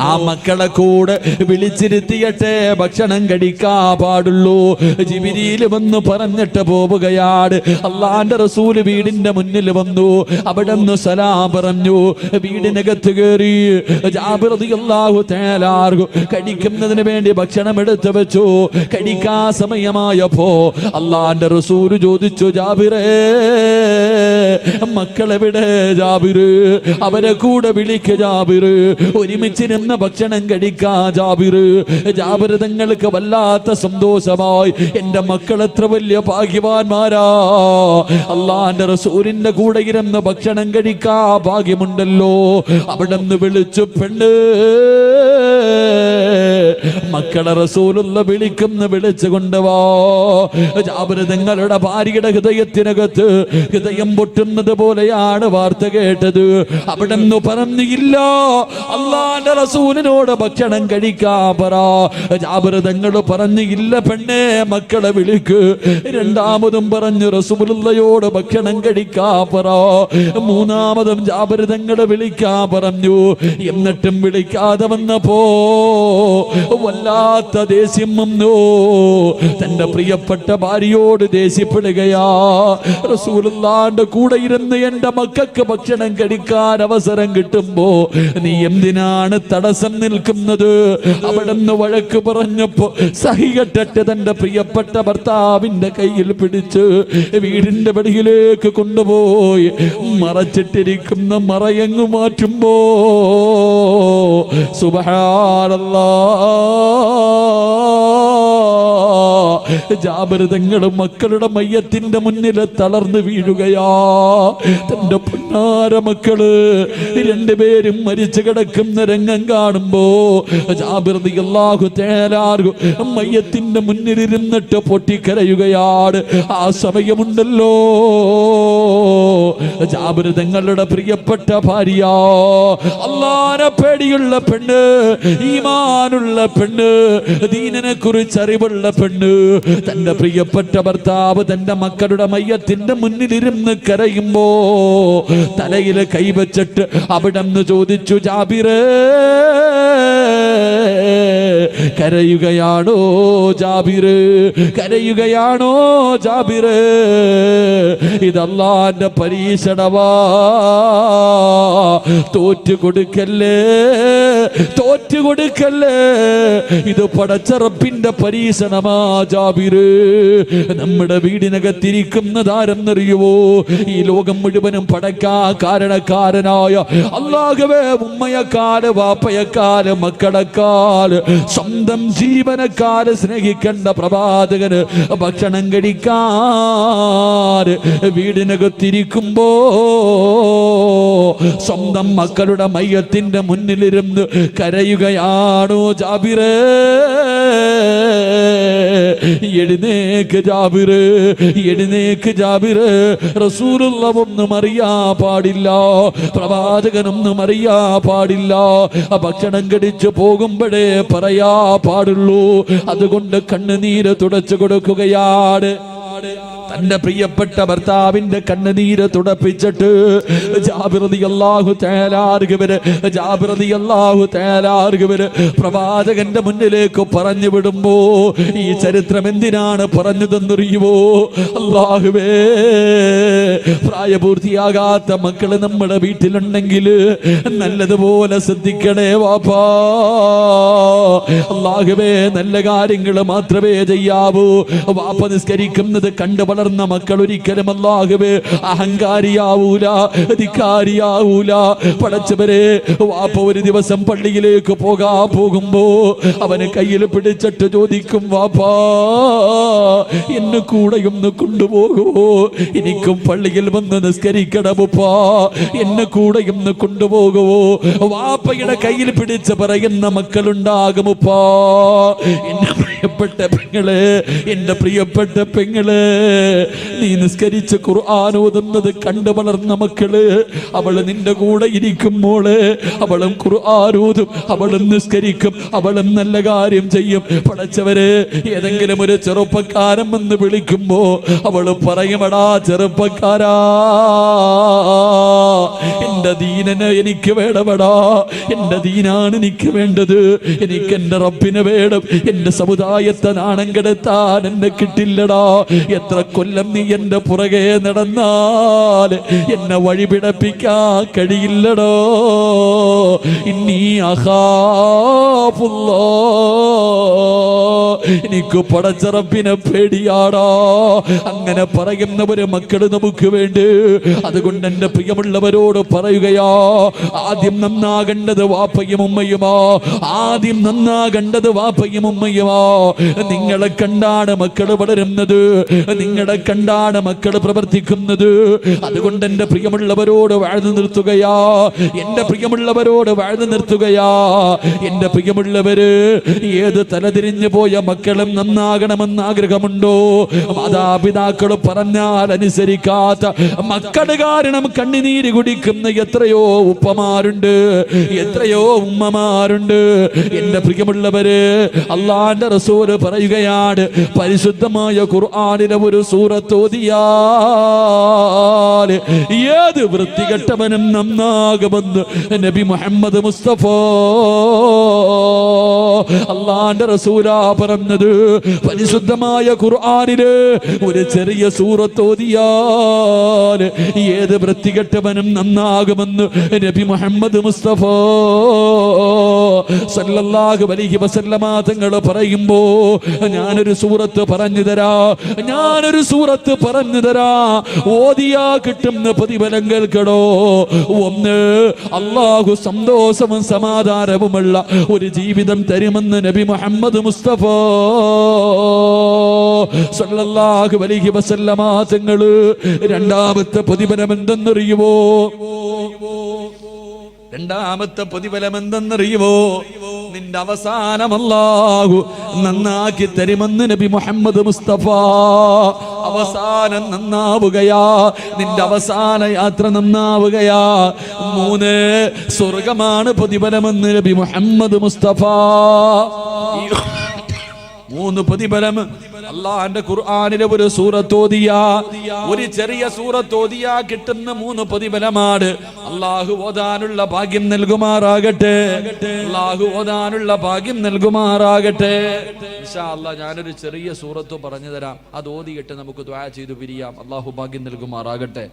S1: ആ മക്കളെ കൂടെ വിളിച്ചിരുത്തിയട്ടെ ഭക്ഷണം കഴിക്കാൻ പാടുള്ളൂ. ജിബ്രീൽ വന്ന് പറഞ്ഞിട്ട് പോവുകയാണ്. അല്ലാഹുവിന്റെ റസൂല് വീടിന്റെ മുന്നിൽ വന്നു. അവിടെ നിന്ന് സലാം പറഞ്ഞു. വീടിനകത്ത് കയറി ജാബിർ റളിയല്ലാഹു തആല കഴിക്കുന്നതിന് വേണ്ടി ഭക്ഷണം എടുത്തു വെച്ചു. കഴിക്കാൻ സമയമായപ്പോ അല്ലാഹുവിന്റെ റസൂല് ചോദിച്ചു, ജാബിറേ മക്കളെവിടെ? ജാബിറ് അവരെ കൂടെ വിളിക്ക്. ജാബിറ് ഒരുമിച്ചിരുന്ന് ഭക്ഷണം കഴിക്കാ. ജാബിറ് തങ്ങൾക്ക് വല്ലാത്ത സന്തോഷമായി. എന്റെ മക്കൾ എത്ര വലിയ ഭാഗ്യവാന്മാരാ. അല്ലാഹുവിന്റെ റസൂലിന്റെ കൂടെ ഇരുന്ന് ഭക്ഷണം കഴിക്കാ ഭാഗ്യമുണ്ടല്ലോ. അവിടെ നിന്ന് വിളിച്ചു, പെണ്ണ് മക്കളെ റസൂലുള്ള വിളിച്ചു കൊണ്ടുവാ. ജാബിർ തങ്ങളുടെ ഭാര്യയുടെ ഹൃദയത്തിനകത്ത് ഹൃദയം പൊട്ടുന്നത് പോലെയാണ് വാർത്ത കേട്ടത്. അവിടെ നിന്ന് പറഞ്ഞില്ല, അല്ലാഹുവിന്റെ റസൂലിനോട് ഭക്ഷണം കഴിക്കാൻ പറ. ജാബിർ തങ്ങൾ പറഞ്ഞില്ല, പെണ്ണേ മക്കളെ വിളിക്ക്. രണ്ടാമതും പറഞ്ഞു, റസൂലുള്ളയോട് ഭക്ഷണം കഴിക്കാൻ പറ. മൂന്നാമതും ജാബിർ തങ്ങളെ വിളിക്കാൻ പറഞ്ഞു. എന്നിട്ടും വിളിക്കാതെ വന്നപ്പോ വല്ലാത്ത ദേഷ്യം വന്നു. തന്റെ പ്രിയപ്പെട്ട ഭാര്യയോട് ദേഷ്യപ്പെടുകയാ. റസൂലുള്ളാഹിന്റെ കൂടെ ഇരുന്ന് എന്റെ മക്കൾക്ക് ഭക്ഷണം കഴിക്കാൻ അവസരം കിട്ടുമ്പോ നീ എന്തിനാണ് തടസ്സം നിൽക്കുന്നത്? അവിടെ നിന്ന് വഴക്ക് പറഞ്ഞപ്പോ സഹികെട്ടിട്ട് തന്റെ പ്രിയപ്പെട്ട ഭർത്താവിന്റെ കയ്യിൽ പിടിച്ച് വീടിന്റെ വെളിയിലേക്ക് കൊണ്ടുപോയി മറച്ചിട്ടിരിക്കുന്ന മറയങ്ങ് മാറ്റുമ്പോ സുബ്ഹാനല്ലാഹ് ജാബിർ തങ്ങളുടെ മക്കളുടെ മയ്യത്തിന്റെ മുന്നിൽ തളർന്നു വീഴുകയാ. തന്റെ പൊന്നാര മക്കള് രണ്ടുപേരും മരിച്ചു കിടക്കുന്ന രംഗം കാണുമ്പോ ജാബിർ റളിയല്ലാഹു തആല മയ്യത്തിന്റെ മുന്നിലിരുന്നിട്ട് പൊട്ടിക്കരയുകയാണ്. ആ സമയമുണ്ടല്ലോ ജാബിർ തങ്ങളുടെ പ്രിയപ്പെട്ട ഭാര്യ, അല്ലാഹുവിനെ പേടിയുള്ള പെണ്ണ്, ഈമാനുള്ള പെണ്ണ്, ദീനിനെ കുറിച്ച് അറിവുള്ള പെണ്ണ്, തന്റെ പ്രിയപ്പെട്ട ഭർത്താവ് തന്റെ മക്കളുടെ മയ്യത്തിന്റെ മുന്നിലിരുന്ന് കരയുമ്പോ തലയിൽ കൈവച്ചിട്ട് അവിടെ നിന്ന് ചോദിച്ചു, ജാബിറേ കരയുകയാണോ? ജാബിറ് കരയുകയാണോ? ജാബിറ് ഇത് അല്ലാഹുവിന്റെ പരീക്ഷണമാ. തോറ്റുകൊടുക്കല്ലേ, തോറ്റുകൊടുക്കല്ലേ. ഇത് പടച്ച റബ്ബിന്റെ പരീക്ഷണമാ ജാബിറ്. നമ്മുടെ വീടിനകത്തിരിക്കുന്നതാരെന്നറിയുവോ? ഈ ലോകം മുഴുവനും പടക്കാ കാരണക്കാരനായ അല്ലാഹുവേ, ഉമ്മയെക്കാല് വാപ്പയെക്കാല് മക്കളെക്കാല് സ്വന്തം ജീവനക്കാല് സ്നേഹിക്കേണ്ട പ്രവാചകന് ഭക്ഷണം കഴിക്കാൻ വീടിനകത്തിരിക്കുമ്പോ സ്വന്തം മക്കളുടെ മയ്യത്തിന്റെ മുന്നിലിരുന്ന് കരയുകയാണോ ജാബിറേ, എഴുന്നേക്ക് ജാബിറ്, എഴുന്നേക്ക് ജാബിറ്. റസൂലുള്ള ഒന്നും അറിയാ പാടില്ല, പ്രവാചകനൊന്നും അറിയാ പാടില്ല. ഭക്ഷണം കടിച്ചു പോകുമ്പോഴേ പറയാ പാടുള്ളൂ. അതുകൊണ്ട് കണ്ണുനീര് തുടച്ചു കൊടുക്കുകയാണ്. തന്റെ പ്രിയപ്പെട്ട ഭർത്താവിന്റെ കണ്ണുനീര് തുടപ്പിച്ചിട്ട് ജാബിർ റളിയല്ലാഹു തആല പ്രവാചകന്റെ മുന്നിലേക്ക് പറഞ്ഞു വിടുമ്പോ ഈ ചരിത്രം എന്തിനാണ് പറഞ്ഞതെന്നറിയുമോ? അല്ലാഹുവേ, പ്രായപൂർത്തിയാകാത്ത മക്കള് നമ്മുടെ വീട്ടിലുണ്ടെങ്കിൽ നല്ലതുപോലെ ശ്രദ്ധിക്കണേ വാപ്പാ. അല്ലാഹുവേ, നല്ല കാര്യങ്ങൾ മാത്രമേ ചെയ്യാവൂ. വാപ്പ നിസ്കരിക്കുന്നത് കണ്ടു വളർന്ന മക്കൾ ഒരിക്കലും അല്ലാഹുവേ അഹങ്കാരിയാവൂല, ധിക്കാരിയാവൂല. പടച്ചവരെ, വാപ്പ ഒരു ദിവസം പള്ളിയിലേക്ക് പോകുമ്പോ അവന് കയ്യിൽ പിടിച്ചിട്ട് ചോദിക്കും, വാപ്പാ എന്നെ കൂടെയൊന്ന് കൊണ്ടുപോകുമോ? എനിക്കും പള്ളിയിൽ വന്ന് നിസ്കരിക്കണമുപ്പാ, എന്നെ കൂടെയൊന്ന് കൊണ്ടുപോകുമോ? വാപ്പയുടെ കയ്യിൽ പിടിച്ച് പറയുന്ന മക്കളുണ്ടാകുമുപ്പാ. എന്റെ പ്രിയപ്പെട്ട പെങ്ങളെ, എന്റെ പ്രിയപ്പെട്ട പെങ്ങളെ, നീ നിസ്കരിച്ച് ഖുർആൻ ഓതുന്നത് കണ്ടു വളർന്ന മക്കള്, അവള് നിന്റെ കൂടെ ഇരിക്കുമ്പോള് അവളും ഖുർആൻ ഓതും, അവളും നിസ്കരിക്കും, അവളും നല്ല കാര്യം ചെയ്യും. പടച്ചവര്, ഏതെങ്കിലും ഒരു ചെറുപ്പക്കാരൻ വന്ന് വിളിക്കുമ്പോ അവള് പറയുമടാ ചെറുപ്പക്കാരാ, എന്റെ ദീനന് എനിക്ക് വേണമടാ, എന്റെ ദീനാണ് എനിക്ക് വേണ്ടത്, എനിക്ക് എന്റെ റബ്ബിനെ വേണം, എന്റെ സമുദായത്തെ നാണം കെടുത്താൻ എന്നെ കിട്ടില്ലടാ. എത്ര കൊല്ലം നീ എന്റെ പുറകെ നടന്നാൽ എന്നെ വഴിപിടപ്പിക്കാൻ കഴിയില്ലടോ. ഇന്നീ അഖാഫുല്ലാ, എനിക്ക് പടച്ചറപ്പിനെ പേടിയാടാ. അങ്ങനെ പറയുന്നവര് മക്കള് നമുക്ക് വേണ്ടി. അതുകൊണ്ട് എന്റെ പ്രിയമുള്ളവരോട് പറയുകയാ, ആദ്യം നന്നാകേണ്ടത് വാപ്പയും ഉമ്മയുമാ, ആദ്യം നന്നാകേണ്ടത് വാപ്പയും ഉമ്മയുമാ. നിങ്ങളെ കണ്ടാണ് മക്കള് വളരുന്നത്, നിങ്ങളെ കണ്ടാണ് മക്കള് പ്രവർത്തിക്കുന്നത്. അതുകൊണ്ട് എന്റെ പ്രിയമുള്ളവരോട് വാഴ്ന്നു നിർത്തുകയാ, എന്റെ പ്രിയമുള്ളവരോട് വാഴ്ന്നു നിർത്തുകയാ. എന്റെ പ്രിയമുള്ളവര്, ഏത് തലതിരിഞ്ഞു പോയ മക്കളും നന്നാകണമെന്ന് ആഗ്രഹമുണ്ടോ? മാതാപിതാക്കൾ പറഞ്ഞാൽ അനുസരിക്കാത്ത മക്കളുടെ കാരണം കണ്ണുനീര് കുടിക്കുന്ന എത്രയോ ഉപ്പമാരുണ്ട്, എത്രയോ ഉമ്മമാരുണ്ട്. എന്റെ പ്രിയമുള്ളവര്, അള്ളാന്റെ റസൂല് പറയുകയാണ്, പരിശുദ്ധമായ ഖുർആനിലെ ഒരു സൂറത്ത് ഓതിയാൽ ഏത് വൃത്തികെട്ടവനും നന്നാകുമെന്ന് നബി മുഹമ്മദ് മുസ്തഫ. അള്ളാന്റെ റസൂലാ പറഞ്ഞത്, പരിശുദ്ധമായ ഖുർആനിലെ ഒരു ചെറിയ സൂറത്ത് ഓതിയാൽ ഏത് വൃത്തികെട്ടവനും നന്നാകുമെന്ന് നബി മുഹമ്മദ് മുസ്തഫ സല്ലല്ലാഹു അലൈഹി വസല്ലമ തങ്ങൾ പറയുമ്പോ, ഞാനൊരു സൂറത്ത് പറഞ്ഞു തരാ, ഞാനൊരു സൂറത്ത് പറഞ്ഞു തരാ, ഓതിയാ കിട്ടുന്ന പ്രതിഫലം കേൾക്കണോ? ഒന്ന്, അല്ലാഹു സന്തോഷവും സമാധാനവുമുള്ള ഒരു ജീവിതം തരുമെന്ന് നബി മുഹമ്മദ് മുസ്തഫ സല്ലല്ലാഹു അലൈഹി വസല്ലമ തങ്ങള്. രണ്ടാമത്തെ പ്രതിഫലം എന്തെന്നറിയുമോ? രണ്ടാമത്തെ പ്രതിഫലം എന്തെന്നറിയുമോ? നിന്റെ അവസാനം അല്ലാഹു നന്നാക്കി തരുമെന്ന് നബി മുഹമ്മദ് മുസ്തഫ. അവസാനം നന്നാവുകയാ, നിന്റെ അവസാന യാത്ര നന്നാവുകയാ. 3, സ്വർഗമാണ് പ്രതിഫലമെന്ന് നബി മുഹമ്മദ് മുസ്തഫ. 3 പ്രതിഫലം അള്ളാഹുവിന്റെ ഖുർആനിലെ ഒരു സൂറത്ത് ഓതിയാ, ഒരു ചെറിയ സൂറത്ത് ഓതിയാ കിട്ടുന്ന 3 പ്രതിഫലമാണ്. അള്ളാഹു ഓതാനുള്ള ഭാഗ്യം നൽകുമാറാകട്ടെ, അള്ളാഹു ഓതാനുള്ള ഭാഗ്യം നൽകുമാറാകട്ടെ. ഇൻഷാ അല്ലാഹ് ഞാനൊരു ചെറിയ സൂറത്ത് പറഞ്ഞു തരാം, അത് ഓതിയിട്ട് നമുക്ക് ദുആ ചെയ്തു പിരിയാം. അള്ളാഹു ഭാഗ്യം നൽകുമാറാകട്ടെ.